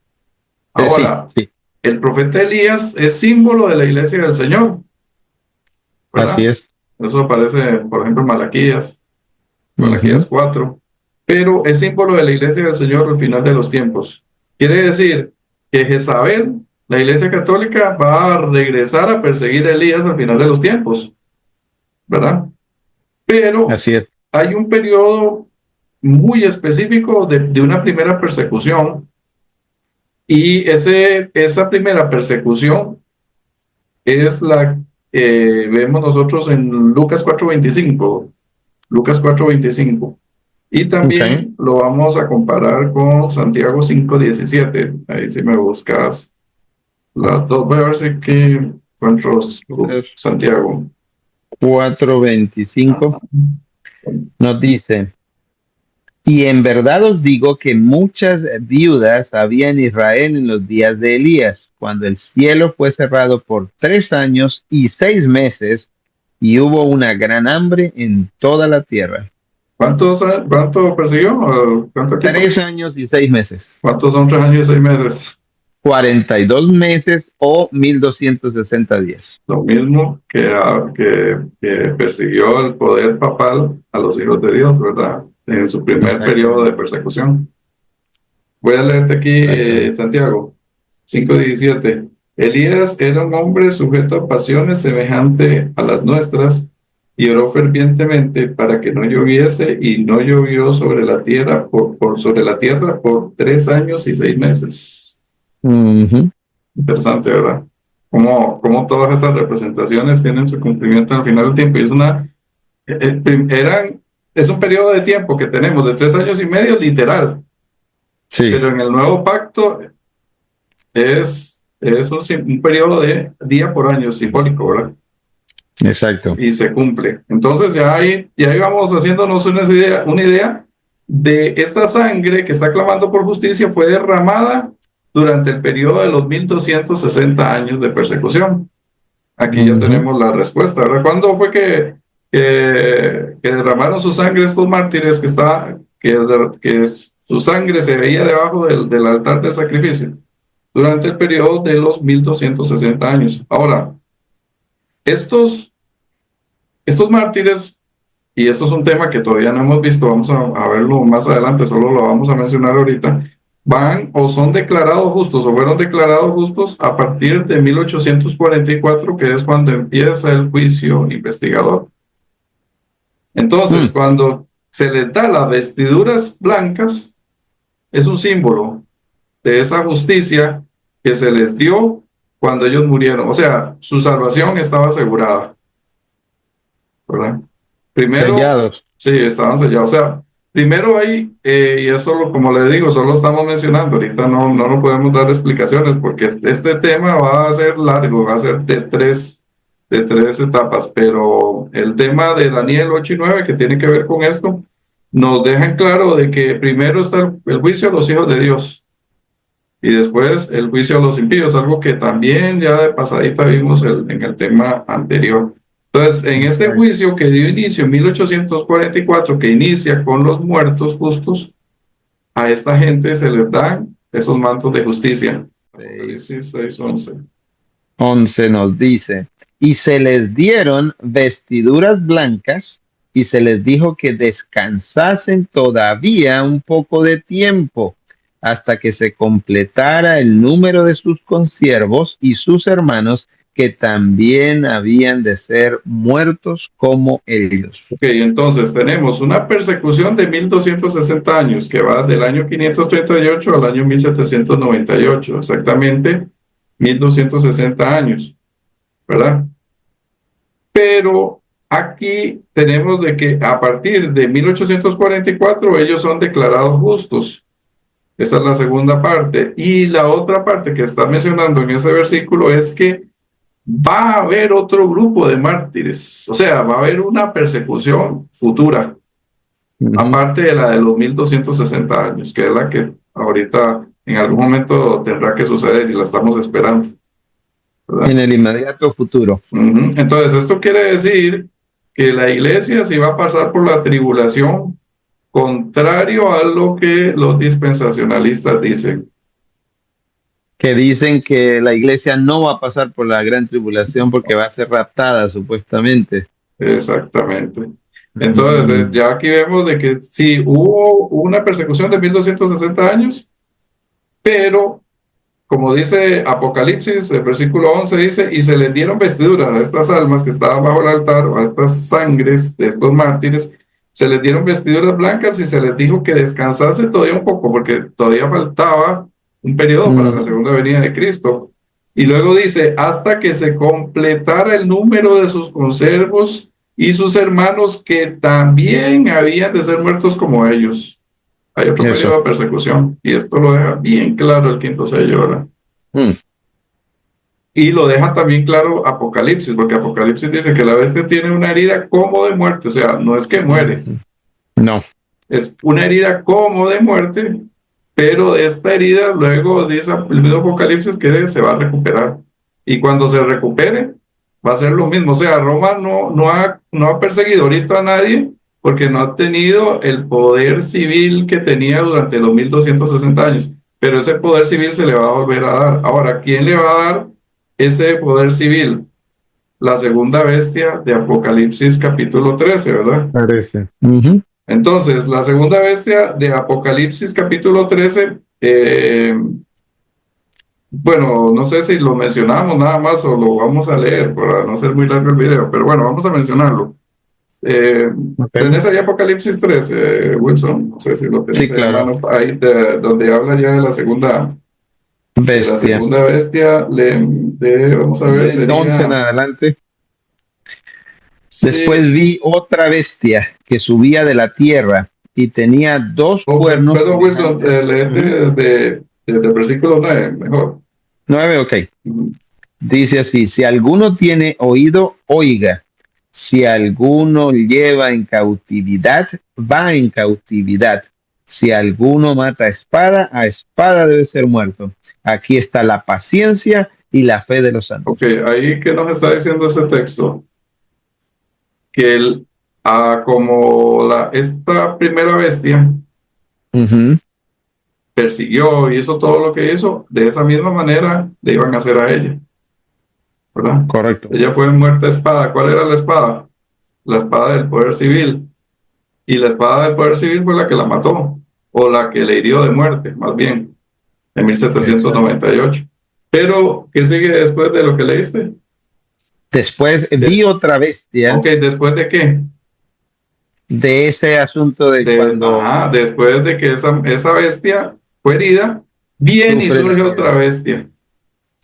Sí, Ahora, sí, el profeta Elías es símbolo de la Iglesia del Señor, así ¿verdad? es. Eso aparece, por ejemplo, en Malaquías Ujú. 4, pero es símbolo de la iglesia del Señor al final de los tiempos. Quiere decir que Jezabel, la iglesia católica, va a regresar a perseguir a Elías al final de los tiempos, ¿verdad? Pero Así es. hay un periodo muy específico de una primera persecución y esa primera persecución es la que vemos nosotros en Lucas 4:25. Lucas 4:25. Y Okay. también lo vamos a comparar con Santiago 5:17. Ahí si me buscas las dos. Voy a ver si aquí encuentro Lucas Santiago. 4:25 nos dice, y en verdad os digo que muchas viudas había en Israel en los días de Elías, cuando el cielo fue cerrado por 3 años y 6 meses, y hubo una gran hambre en toda la tierra. ¿Cuánto persiguió? ¿Cuánto tiempo? 3 años y 6 meses. ¿Cuántos son 3 años y 6 meses? 42 meses o 1260 días. Lo mismo que persiguió el poder papal a los hijos de Dios, ¿verdad? En su primer periodo de Exactamente. persecución. Voy a leerte aquí, Exactamente. Santiago 5:17. Elías era un hombre sujeto a pasiones semejante a las nuestras y oró fervientemente para que no lloviese y no llovió sobre la tierra sobre la tierra por 3 años y 6 meses. Ujú. Interesante, ¿verdad? Cómo todas estas representaciones tienen su cumplimiento al final del tiempo. Y es un periodo de tiempo que tenemos de 3 años y medio literal, Sí, pero en el nuevo pacto es un periodo de día por año simbólico, ¿verdad? exacto. Y se cumple. Entonces ya ahí vamos haciéndonos una idea de esta sangre que está clamando por justicia fue derramada durante el periodo de los 1260 años de persecución. Aquí ya Ujú. tenemos la respuesta, ¿verdad? ¿Cuándo fue que derramaron su sangre estos mártires que su sangre se veía debajo del altar del sacrificio? durante el periodo de los 1260 años. Ahora, estos, estos mártires, y esto es un tema que todavía no hemos visto, vamos a verlo más adelante, solo lo vamos a mencionar ahorita, van o son declarados justos o fueron declarados justos a partir de 1844, que es cuando empieza el juicio investigador. Entonces, Mm, cuando se les da las vestiduras blancas, es un símbolo de esa justicia que se les dio cuando ellos murieron. O sea, su salvación estaba asegurada, ¿verdad? Primero, sellados. sí, estaban sellados. O sea, primero hay, y eso como le digo, solo estamos mencionando, ahorita no lo podemos dar explicaciones porque este tema va a ser largo, va a ser de tres etapas, pero el tema de Daniel 8 y 9 que tiene que ver con esto, nos dejan claro de que primero está el juicio a los hijos de Dios y después el juicio a los impíos, algo que también ya de pasadita vimos en el tema anterior. Entonces, en este Exacto. juicio que dio inicio en 1844, que inicia con los muertos justos, a esta gente se les dan esos mantos de justicia. Seis, Apocalipsis 6:11. 11 nos dice, y se les dieron vestiduras blancas y se les dijo que descansasen todavía un poco de tiempo hasta que se completara el número de sus consiervos y sus hermanos que también habían de ser muertos como ellos. Ok, entonces tenemos una persecución de 1260 años que va del año 538 al año 1798, exactamente 1260 años, ¿verdad? Pero aquí tenemos de que a partir de 1844 ellos son declarados justos. Esa es la segunda parte. Y la otra parte que está mencionando en ese versículo es que va a haber otro grupo de mártires. O sea, va a haber una persecución futura, Ujú. aparte de la de los 1260 años, que es la que ahorita en algún momento tendrá que suceder y la estamos esperando, ¿verdad? En el inmediato futuro. Entonces, esto quiere decir que la iglesia sí va a pasar por la tribulación, contrario a lo que los dispensacionalistas dicen. Que dicen que la iglesia no va a pasar por la gran tribulación porque va a ser raptada supuestamente. Exactamente. Entonces, Mm. ya aquí vemos de que sí hubo una persecución de 1260 años, pero como dice Apocalipsis, el versículo 11 dice, y se les dieron vestiduras a estas almas que estaban bajo el altar, o a estas sangres de estos mártires, se les dieron vestiduras blancas y se les dijo que descansase todavía un poco, porque todavía faltaba un periodo para la Mm. segunda venida de Cristo. Y luego dice, hasta que se completara el número de sus consiervos y sus hermanos que también habían de ser muertos como ellos. Hay otro periodo Eso. de persecución y esto lo deja bien claro el quinto sello, ¿verdad? Mm. Y lo deja también claro Apocalipsis, porque Apocalipsis dice que la bestia tiene una herida como de muerte, o sea, no es que muere, Ujú. No. es una herida como de muerte, pero de esta herida luego dice el mismo Apocalipsis que se va a recuperar. Y cuando se recupere, va a ser lo mismo. O sea, Roma no ha perseguido ahorita a nadie porque no ha tenido el poder civil que tenía durante los 1260 años. Pero ese poder civil se le va a volver a dar. Ahora, ¿quién le va a dar ese poder civil? La segunda bestia de Apocalipsis capítulo 13, ¿verdad? Parece. Ujú. Entonces, la segunda bestia de Apocalipsis capítulo 13, bueno, no sé si lo mencionamos nada más o lo vamos a leer para no ser muy largo el video, pero bueno, vamos a mencionarlo. Eh, Ok. ¿Tenés ahí Apocalipsis 13, Wilson? No sé si lo tenés Sí, ahí a claro. mano, ahí donde habla ya de la Bestia. segunda bestia, vamos a ver, Del 11 en sería, adelante. Después sí, vi otra bestia que subía de la tierra y tenía dos cuernos perdón, Wilson, semejantes. léete Ujú. desde el versículo 9, mejor. 9, ok. Ujú. Dice así, si alguno tiene oído, oiga. Si alguno lleva en cautividad, va en cautividad. Si alguno mata a espada debe ser muerto. Aquí está la paciencia y la fe de los Ok, santos. ahí que nos está diciendo este texto, que como esta primera bestia Ujú. persiguió, hizo todo lo que hizo, de esa misma manera le iban a hacer a ella, ¿verdad? Correcto. Ella fue muerta a espada. ¿Cuál era la espada? La espada del poder civil. Y la espada del poder civil fue la que la mató, o la que le hirió de muerte, más bien, en Exacto. 1798. Pero, ¿qué sigue después de lo que leíste? Después vi Des otra bestia ok, ¿después de qué? de ese asunto de cuando Ajá, después de que esa bestia fue herida, viene y sufre la surge otra herida. bestia.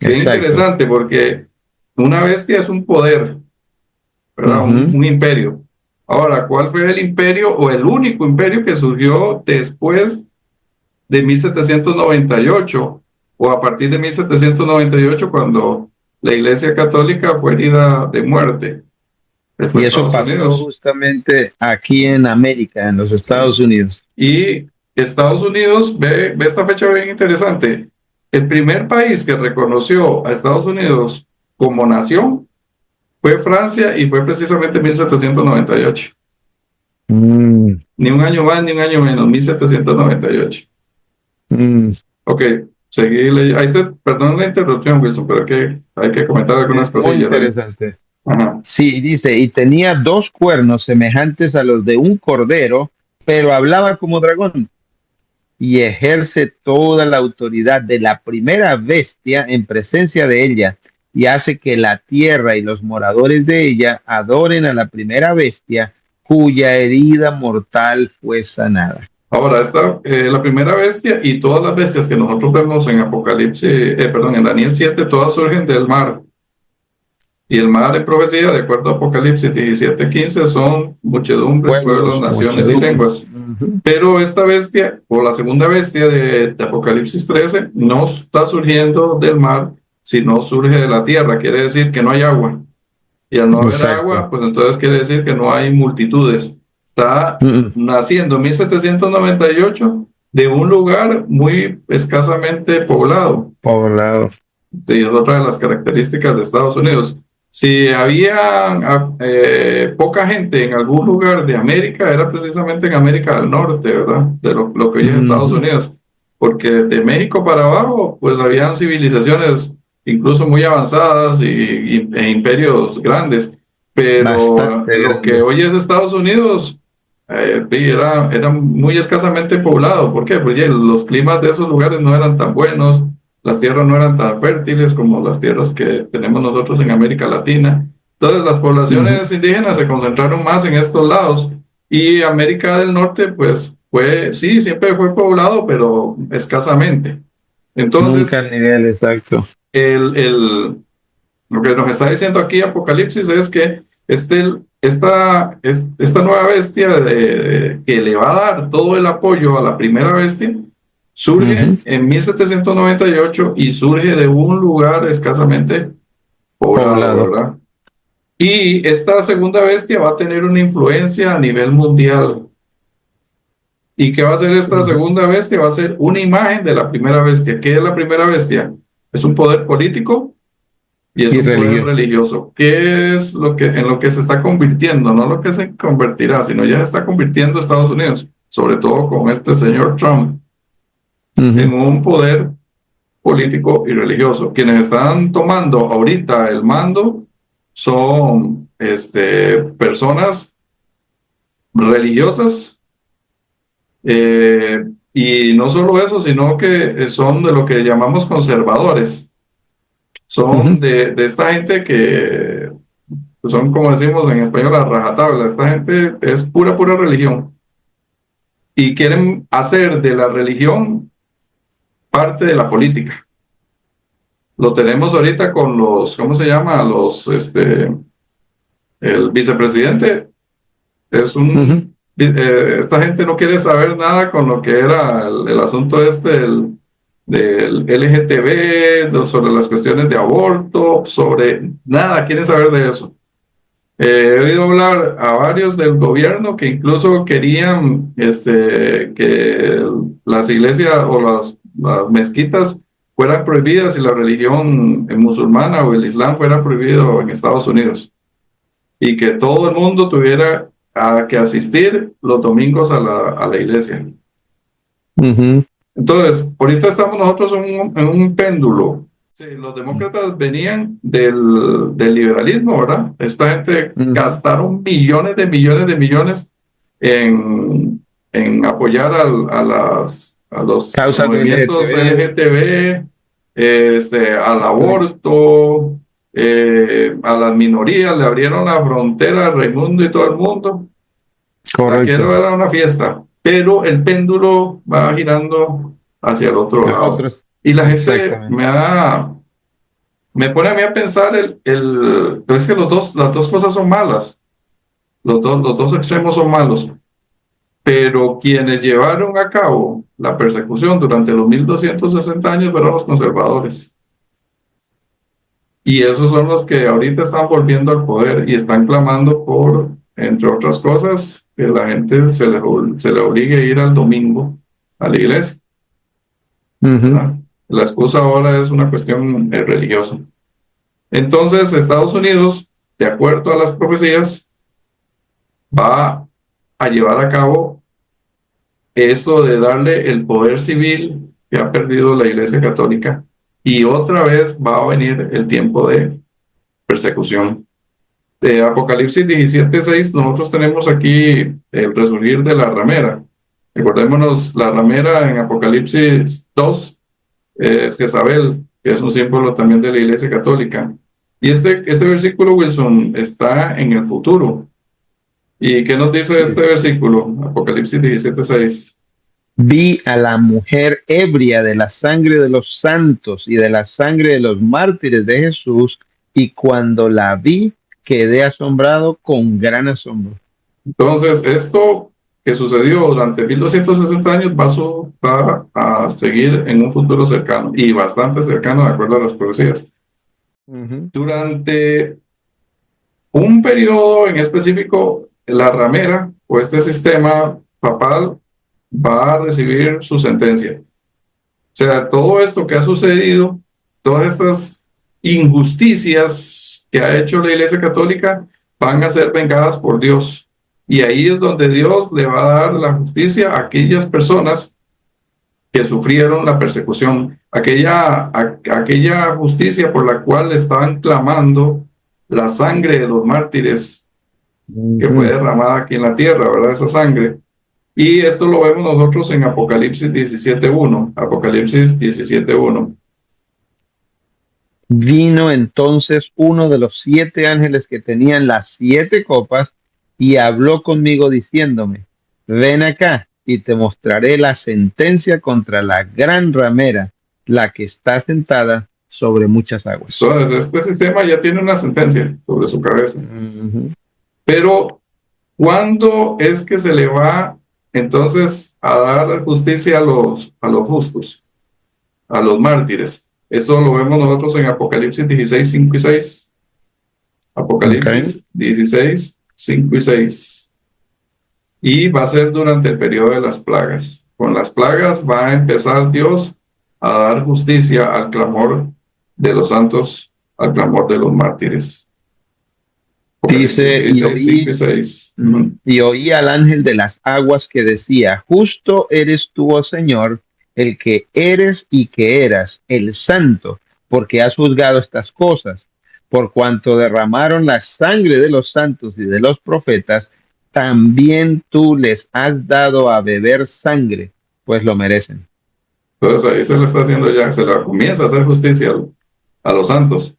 Bien Exacto. interesante, porque una bestia es un poder, ¿verdad? Ujú. Un imperio. Ahora, ¿cuál fue el imperio o el único imperio que surgió después de 1798 o a partir de 1798 cuando la Iglesia Católica fue herida de muerte? Fue Y eso Estados pasó Unidos. justamente aquí en América, en los Sí. Estados Unidos. Y Estados Unidos, ve esta fecha bien interesante. El primer país que reconoció a Estados Unidos como nación fue Francia y fue precisamente en 1798. Mm, Ni un año más ni un año menos, 1798. mm. Ok, seguí leyendo. Perdón la interrupción, Wilson, pero hay que comentar algunas Es muy cosillas ahí. interesante. Ajá. Sí, dice, y tenía dos cuernos semejantes a los de un cordero, pero hablaba como dragón y ejerce toda la autoridad de la primera bestia en presencia de ella y hace que la tierra y los moradores de ella adoren a la primera bestia cuya herida mortal fue sanada. Ahora, la primera bestia y todas las bestias que nosotros vemos en Apocalipsis, perdón, en Daniel 7, todas surgen del mar. Y el mar en profecía, de acuerdo a Apocalipsis 17:15, son muchedumbre, pueblos, Pueblos, naciones y muchedumbre. lenguas. Pero esta bestia, o la segunda bestia de Apocalipsis 13, no está surgiendo del mar, sino surge de la tierra. Quiere decir que no hay agua. Y al no haber Exacto. agua, pues entonces quiere decir que no hay multitudes. Está Mm, naciendo en 1798 de un lugar muy escasamente poblado. Poblado. Y es otra de las características de Estados Unidos. Si había poca gente en algún lugar de América, era precisamente en América del Norte, ¿verdad? De lo que hoy es Estados Ujú. Unidos. Porque de México para abajo, pues habían civilizaciones incluso muy avanzadas e imperios grandes. Pero Bastante lo que hoy grandes. es Estados Unidos era muy escasamente poblado. ¿Por qué? Porque los climas de esos lugares no eran tan buenos, las tierras no eran tan fértiles como las tierras que tenemos nosotros en América Latina. Entonces las Ujú. poblaciones indígenas se concentraron más en estos lados y América del Norte pues sí, siempre fue poblado, pero escasamente. Nunca Entonces, al nivel exacto. el, el, lo que nos está diciendo aquí Apocalipsis es que esta nueva bestia que le va a dar todo el apoyo a la primera bestia surge Ujú. en 1798 y surge de un lugar escasamente poblado, Poblado. ¿verdad? Y esta segunda bestia va a tener una influencia a nivel mundial. ¿Y qué va a hacer esta Ujú. segunda bestia? Va a ser una imagen de la primera bestia. ¿Qué es la primera bestia? Es un poder político y es Y un poder religión. religioso. ¿Qué es en lo que se está convirtiendo? No lo que se convertirá, sino ya se está convirtiendo Estados Unidos, sobre todo con este señor Trump, en Ujú. un poder político y religioso. Quienes están tomando ahorita el mando son personas religiosas, y no solo eso, sino que son de lo que llamamos conservadores. Ujú. Son de esta gente que son, como decimos en español, a rajatabla. Esta gente es pura religión y quieren hacer de la religión parte de la política. Lo tenemos ahorita con ¿cómo se llama? El vicepresidente es Ujú. esta gente no quiere saber nada con lo que era el asunto del LGTB, sobre las cuestiones de aborto, sobre nada, quieren saber de eso. He oído hablar a varios del gobierno que incluso querían que las iglesias o las mezquitas fueran prohibidas y la religión musulmana o el islam fuera prohibido en Estados Unidos y que todo el mundo tuviera que asistir los domingos a la iglesia. Ujú. Entonces, ahorita estamos nosotros en un péndulo. Sí, los demócratas venían del liberalismo, ¿verdad? Esta gente Ujú. gastaron millones de millones en apoyar a los Causas del movimientos LGTB. LGTB, al Correcto. aborto, a las minorías, le abrieron la frontera al Raimundo y todo el mundo. Correcto. Aquello era una fiesta, pero el péndulo va girando hacia el otro A lado. otros. Y la gente Exactamente. me pone a mí a pensar es que las dos cosas son malas, los dos extremos son malos, pero quienes llevaron a cabo la persecución durante los 1260 años fueron los conservadores. Y esos son los que ahorita están volviendo al poder y están clamando por, entre otras cosas, que la gente se le obligue a ir al domingo a la iglesia, Ujú. ¿verdad? La excusa ahora es una cuestión religiosa. Entonces, Estados Unidos, de acuerdo a las profecías, va a llevar a cabo eso de darle el poder civil que ha perdido la Iglesia Católica y otra vez va a venir el tiempo de persecución. De Apocalipsis 17:6, nosotros tenemos aquí el resurgir de la ramera. Recordémonos, la ramera en Apocalipsis 2 es Jezabel, que es un símbolo también de la Iglesia Católica. Y este versículo, Wilson, está en el futuro. ¿Y qué nos dice este Sí. versículo? Apocalipsis 17:6. Vi a la mujer ebria de la sangre de los santos y de la sangre de los mártires de Jesús, y cuando la vi, quedé asombrado con gran asombro. Entonces, esto que sucedió durante 1260 años va a seguir en un futuro cercano y bastante cercano de acuerdo a las profecías. Ujú. Durante un periodo en específico, la ramera o este sistema papal va a recibir su sentencia. O sea, todo esto que ha sucedido, todas estas injusticias que ha hecho la Iglesia Católica, van a ser vengadas por Dios. Y ahí es donde Dios le va a dar la justicia a aquellas personas que sufrieron la persecución, aquella justicia por la cual estaban clamando la sangre de los mártires que fue Ujú. derramada aquí en la tierra, ¿verdad? Esa sangre. Y esto lo vemos nosotros en Apocalipsis 17:1. Apocalipsis 17:1. Vino entonces uno de los 7 ángeles que tenían las 7 copas y habló conmigo diciéndome, ven acá y te mostraré la sentencia contra la gran ramera, la que está sentada sobre muchas aguas. Entonces, este sistema ya tiene una sentencia sobre su cabeza. Ujú. Pero, ¿cuándo es que se le va entonces a dar justicia a los justos, a los mártires? Eso lo vemos nosotros en Apocalipsis 16, 5 y 6. Okay. Apocalipsis 16, 5 y 6. Y va a ser durante el periodo de las plagas. Con las plagas va a empezar Dios a dar justicia al clamor de los santos, al clamor de los mártires. Apocalipsis Dice, 16, 5 y 6. y oí al ángel de las aguas que decía, justo eres tú, oh Señor, el que eres y que eras, el santo, porque has juzgado estas cosas. Por cuanto derramaron la sangre de los santos y de los profetas, también tú les has dado a beber sangre, pues lo merecen. Entonces ahí se le está haciendo ya, se le comienza a hacer justicia a los santos,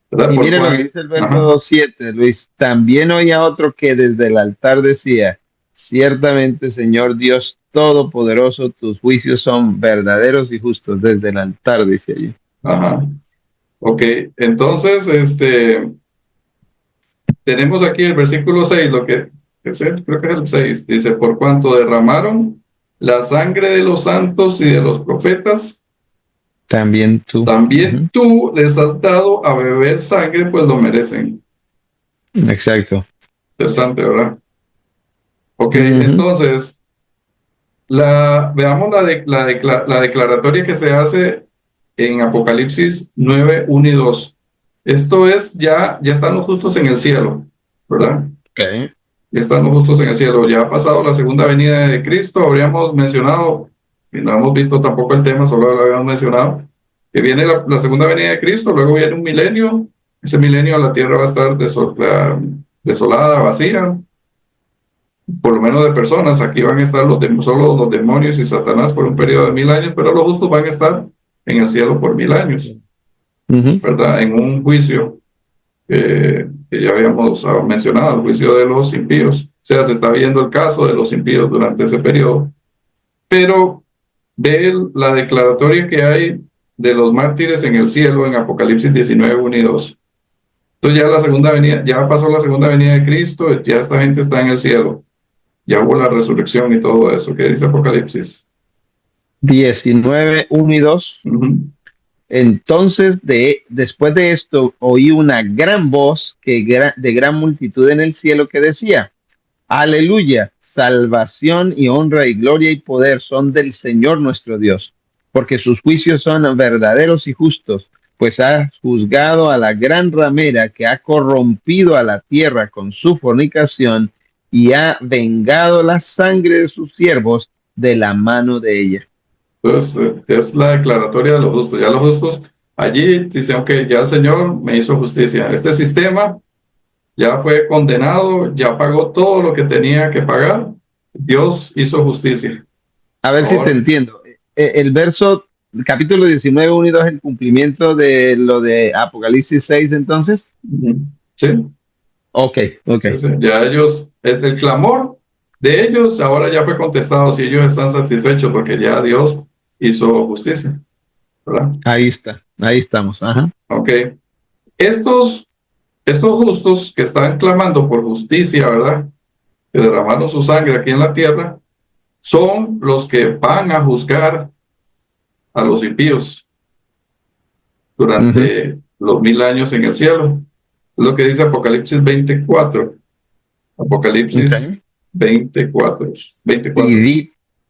¿verdad? Y Por miren lo que cuanto, dice el ajá, verso 7, Luis. También oía otro que desde el altar decía, ciertamente, Señor Dios Todopoderoso, tus juicios son verdaderos y justos. Desde el altar, dice allí. ajá. Ok, entonces, tenemos aquí el versículo 6, creo que es el 6, dice, por cuanto derramaron la sangre de los santos y de los profetas, También tú. también Ujú. tú les has dado a beber sangre, pues lo merecen. Exacto. Interesante, ¿verdad? Ok, Ujú. entonces, veamos la declaratoria que se hace en Apocalipsis 9, 1 y 2. Esto es, ya están los justos en el cielo, ¿verdad? Okay. Ya están los justos en el cielo. Ya ha pasado la segunda venida de Cristo. Habríamos mencionado, y no hemos visto tampoco el tema, solo lo habíamos mencionado, que viene la segunda venida de Cristo, luego viene un milenio, ese milenio la tierra va a estar desolada, vacía, por lo menos de personas. Aquí van a estar solo los demonios y Satanás por un periodo de 1000 años, pero los justos van a estar en el cielo por 1000 años, ¿verdad? En un juicio que ya habíamos mencionado, el juicio de los impíos. O sea, se está viendo el caso de los impíos durante ese periodo. Pero ve la declaratoria que hay de los mártires en el cielo en Apocalipsis 19, 1 y 2. Entonces ya la segunda venida, ya pasó la segunda venida de Cristo, ya esta gente está en el cielo. Ya hubo la resurrección y todo eso. ¿Qué dice Apocalipsis? 19, 1 y 2. Entonces, después de esto, oí una gran voz de gran multitud en el cielo que decía: Aleluya, salvación y honra y gloria y poder son del Señor nuestro Dios, porque sus juicios son verdaderos y justos, pues ha juzgado a la gran ramera que ha corrompido a la tierra con su fornicación y ha vengado la sangre de sus siervos de la mano de ella. Entonces, es la declaratoria de los justos. Ya los justos allí dicen, ok, ya el Señor me hizo justicia. Este sistema ya fue condenado, ya pagó todo lo que tenía que pagar. Dios hizo justicia. A ver si te Ahora, entiendo. El verso, capítulo 19, 1 y 2, el cumplimiento de lo de Apocalipsis 6, entonces. sí, Ok. sí, sí. Ya ellos, el clamor de ellos ahora ya fue contestado, si ellos están satisfechos porque ya Dios hizo justicia, ¿verdad? Ahí está, ahí estamos. Ajá. Ok. Estos justos que están clamando por justicia, ¿verdad? Que derramaron su sangre aquí en la tierra, son los que van a juzgar a los impíos durante los 1000 años en el cielo. Es lo que dice Apocalipsis 24. Apocalipsis Okay. 24.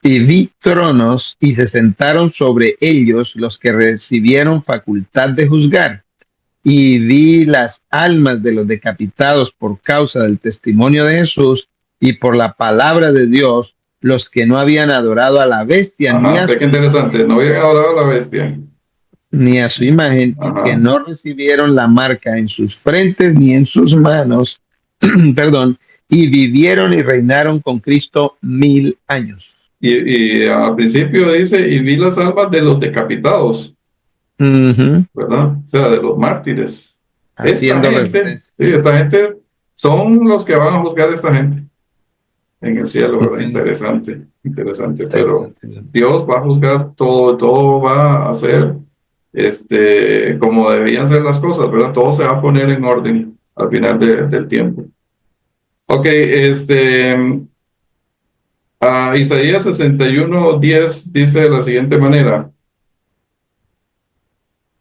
Y vi tronos y se sentaron sobre ellos los que recibieron facultad de juzgar. Y vi las almas de los decapitados por causa del testimonio de Jesús y por la palabra de Dios, los que no habían adorado a la bestia Ajá, qué interesante, no habían adorado a la bestia. Ni a su imagen, y que no recibieron la marca en sus frentes ni en sus manos, perdón, y vivieron y reinaron con Cristo 1000 años. Y al principio dice, y vi las almas de los decapitados, ¿verdad? O sea, de los mártires. Haciendo referencia. Sí, esta gente son los que van a juzgar a esta gente en el cielo, ¿verdad? Interesante, pero Dios va a juzgar todo va a ser como debían ser las cosas, ¿verdad? Todo se va a poner en orden al final del tiempo. Ok, Isaías 61:10 dice de la siguiente manera: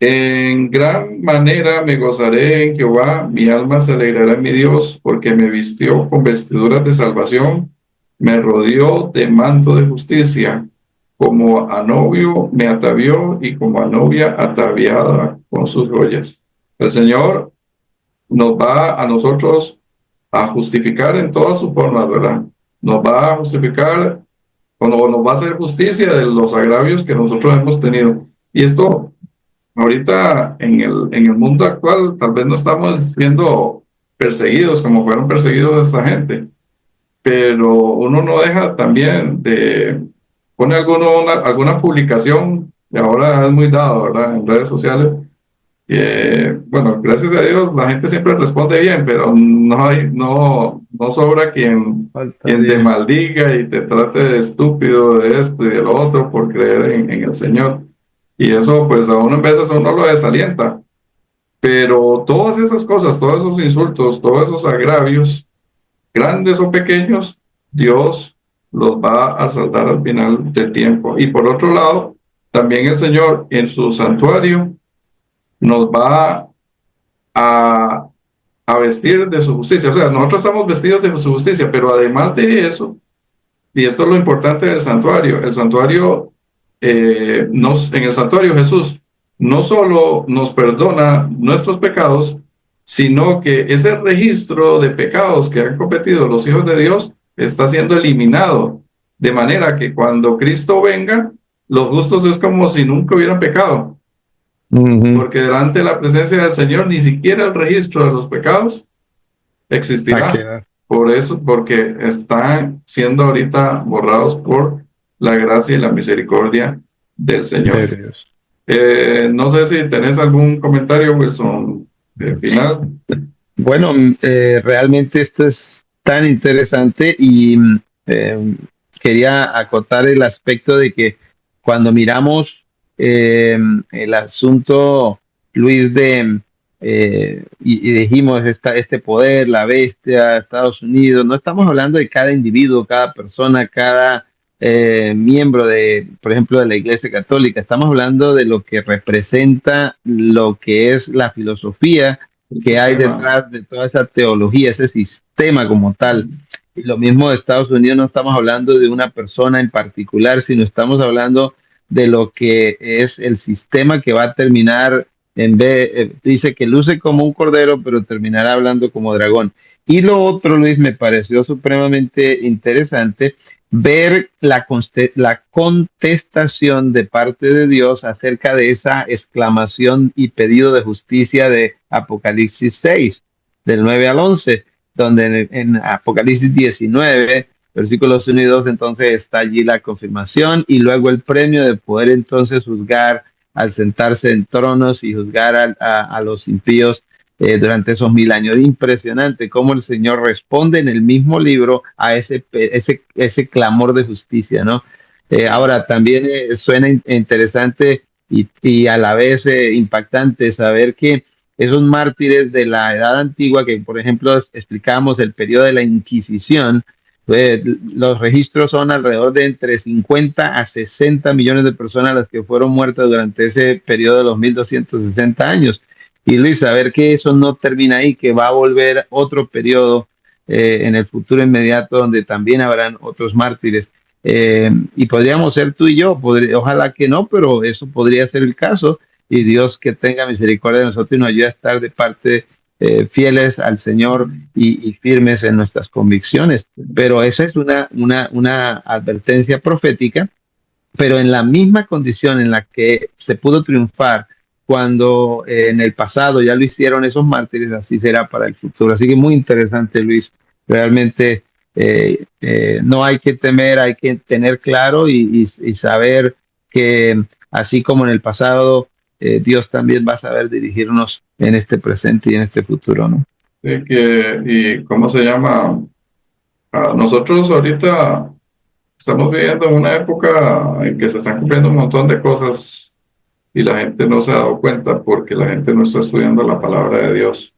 en gran manera me gozaré en Jehová, mi alma se alegrará en mi Dios, porque me vistió con vestiduras de salvación, me rodeó de manto de justicia, como a novio me atavió y como a novia ataviada con sus joyas. El Señor nos va a nosotros a justificar en todas sus formas, ¿verdad? Nos va a justificar, o nos va a hacer justicia de los agravios que nosotros hemos tenido. Y esto, ahorita en el mundo actual, tal vez no estamos siendo perseguidos como fueron perseguidos esta gente, pero uno no deja también de poner alguna publicación, y ahora es muy dado, ¿verdad? En redes sociales. Bueno, gracias a Dios la gente siempre responde bien, pero no sobra quien te maldiga y te trate de estúpido de esto y del otro por creer en el Señor. Y eso pues a uno en veces lo desalienta. Pero todas esas cosas, todos esos insultos, todos esos agravios, grandes o pequeños, Dios los va a saldar al final del tiempo. Y por otro lado, también el Señor en su santuario nos va a vestir de su justicia. O sea, nosotros estamos vestidos de su justicia, pero además de eso, y esto es lo importante del santuario, en el santuario Jesús no solo nos perdona nuestros pecados, sino que ese registro de pecados que han cometido los hijos de Dios está siendo eliminado, de manera que cuando Cristo venga, los justos es como si nunca hubieran pecado, Ujú. porque delante de la presencia del Señor ni siquiera el registro de los pecados Va a existirá. quedar. Por eso, porque están siendo ahorita borrados por la gracia y la misericordia del De Señor. Dios. No sé si tenés algún comentario, Wilson, final. Bueno, realmente esto es tan interesante y eh, quería acotar el aspecto de que cuando miramos eh, el asunto, Luis, y dijimos este poder, la bestia, Estados Unidos, no estamos hablando de cada individuo, cada persona, cada miembro de, por ejemplo, de la Iglesia Católica, estamos hablando de lo que representa lo que es la filosofía El que hay sistema. detrás de toda esa teología, ese sistema como tal. Y lo mismo de Estados Unidos, no estamos hablando de una persona en particular, sino estamos hablando de lo que es el sistema que va a terminar en vez, dice que luce como un cordero, pero terminará hablando como dragón. Y lo otro, Luis, me pareció supremamente interesante ver la contestación de parte de Dios acerca de esa exclamación y pedido de justicia de Apocalipsis 6, del 9 al 11, donde en Apocalipsis 19, versículos 1 y 2, entonces está allí la confirmación y luego el premio de poder entonces juzgar al sentarse en tronos y juzgar a los impíos durante esos 1000 años. Impresionante cómo el Señor responde en el mismo libro a ese clamor de justicia, ¿no? Ahora, también suena interesante y a la vez impactante saber que esos mártires de la edad antigua, que por ejemplo explicamos el periodo de la Inquisición, los registros son alrededor de entre 50 a 60 millones de personas las que fueron muertas durante ese periodo de los 1260 años. Y Luis, saber que eso no termina ahí, que va a volver otro periodo en el futuro inmediato donde también habrán otros mártires. Y podríamos ser tú y yo, ojalá que no, pero eso podría ser el caso. Y Dios que tenga misericordia de nosotros y nos ayude a estar de parte fieles al Señor y firmes en nuestras convicciones. Pero esa es una advertencia profética, pero en la misma condición en la que se pudo triunfar cuando en el pasado ya lo hicieron esos mártires, así será para el futuro. Así que muy interesante, Luis. Realmente no hay que temer, hay que tener claro y saber que así como en el pasado, Dios también va a saber dirigirnos en este presente y en este futuro, ¿no? ¿Y cómo se llama? Nosotros ahorita estamos viviendo en una época en que se están cumpliendo un montón de cosas y la gente no se ha dado cuenta porque la gente no está estudiando la palabra de Dios.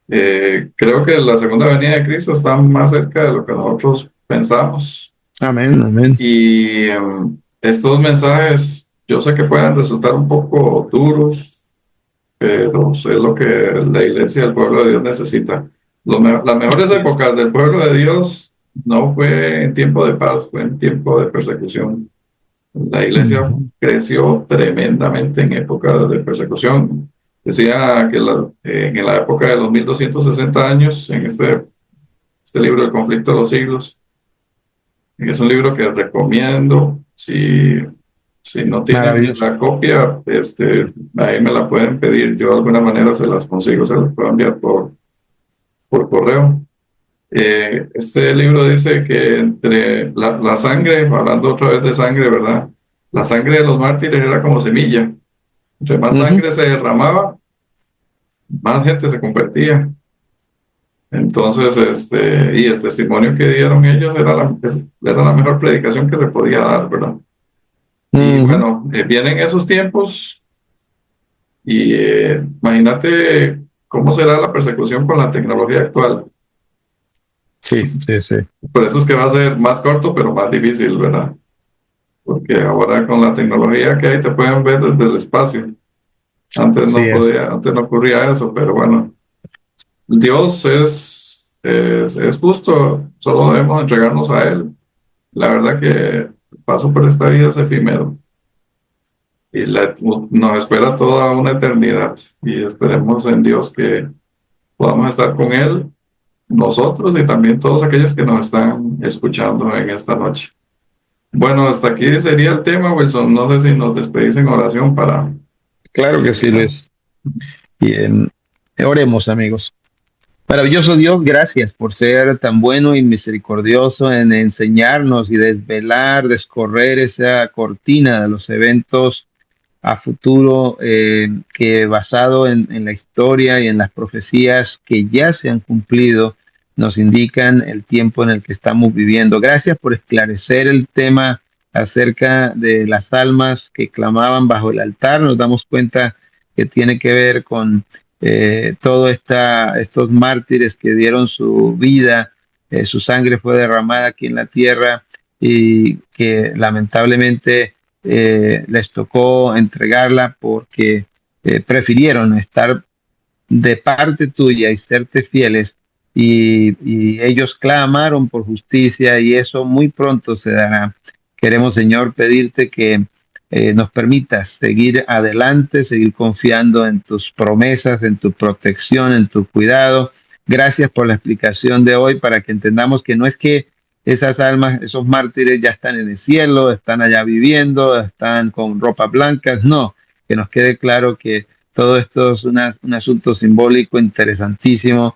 Creo que la segunda venida de Cristo está más cerca de lo que nosotros pensamos Amén, amén. y estos mensajes yo sé que pueden resultar un poco duros, pero es lo que la iglesia, el pueblo de Dios necesita. Las mejores Así es. épocas del pueblo de Dios no fue en tiempo de paz, fue en tiempo de persecución. La iglesia Ujú. creció tremendamente en época de persecución. Decía que en la época de los 1260 años, en este libro, El conflicto de los siglos, que es un libro que recomiendo, si no tienen Maravilloso. la copia, ahí me la pueden pedir, yo de alguna manera se las consigo, se las puedo enviar por correo. Este libro dice que entre la sangre, hablando otra vez de sangre, ¿verdad? La sangre de los mártires era como semilla. Entre más Ujú. sangre se derramaba, más gente se convertía. Entonces, y el testimonio que dieron ellos era la mejor predicación que se podía dar, ¿verdad? Y Ujú. bueno, vienen esos tiempos y imagínate cómo será la persecución con la tecnología actual. Sí, sí, sí. Por eso es que va a ser más corto, pero más difícil, ¿verdad? Porque ahora con la tecnología que hay te pueden ver desde el espacio. Así es. Antes no ocurría eso, pero bueno, Dios es justo, solo debemos entregarnos a Él. La verdad que el paso por esta vida es efímero y nos espera toda una eternidad y esperemos en Dios que podamos estar con Él, nosotros y también todos aquellos que nos están escuchando en esta noche. Bueno, hasta aquí sería el tema, Wilson. No sé si nos despedís en oración para Claro que sí, terminar. Luis. Bien, oremos, amigos. Maravilloso Dios, gracias por ser tan bueno y misericordioso en enseñarnos y desvelar, descorrer esa cortina de los eventos a futuro, que basado en la historia y en las profecías que ya se han cumplido, nos indican el tiempo en el que estamos viviendo. Gracias por esclarecer el tema acerca de las almas que clamaban bajo el altar. Nos damos cuenta que tiene que ver con estos mártires que dieron su vida, su sangre fue derramada aquí en la tierra y que lamentablemente les tocó entregarla porque prefirieron estar de parte tuya y serte fieles y ellos clamaron por justicia y eso muy pronto se dará. Queremos, Señor, pedirte que nos permitas seguir adelante, seguir confiando en tus promesas, en tu protección, en tu cuidado. Gracias por la explicación de hoy para que entendamos que no es que esas almas, esos mártires ya están en el cielo, están allá viviendo, están con ropa blanca. No, que nos quede claro que todo esto es un asunto simbólico interesantísimo.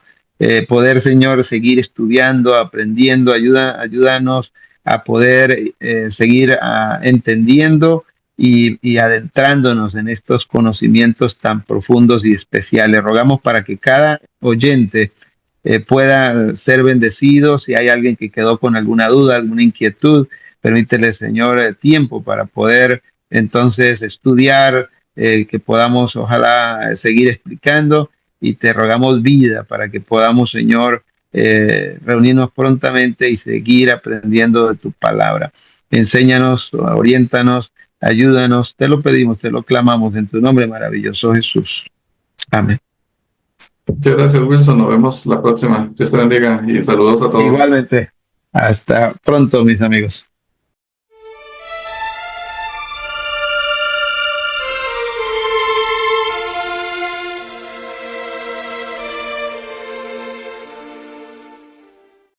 Poder, Señor, seguir estudiando, aprendiendo, ayúdanos a poder seguir entendiendo y adentrándonos en estos conocimientos tan profundos y especiales. Rogamos para que cada oyente pueda ser bendecido. Si hay alguien que quedó con alguna duda, alguna inquietud, permítele, Señor, tiempo para poder entonces estudiar, que podamos, ojalá, seguir explicando y te rogamos vida para que podamos, Señor, reunirnos prontamente y seguir aprendiendo de tu palabra. Enséñanos, oriéntanos, ayúdanos, te lo pedimos, te lo clamamos en tu nombre maravilloso, Jesús. Amén. Muchas gracias, Wilson. Nos vemos la próxima. Dios te bendiga y saludos a todos. Igualmente, hasta pronto, mis amigos.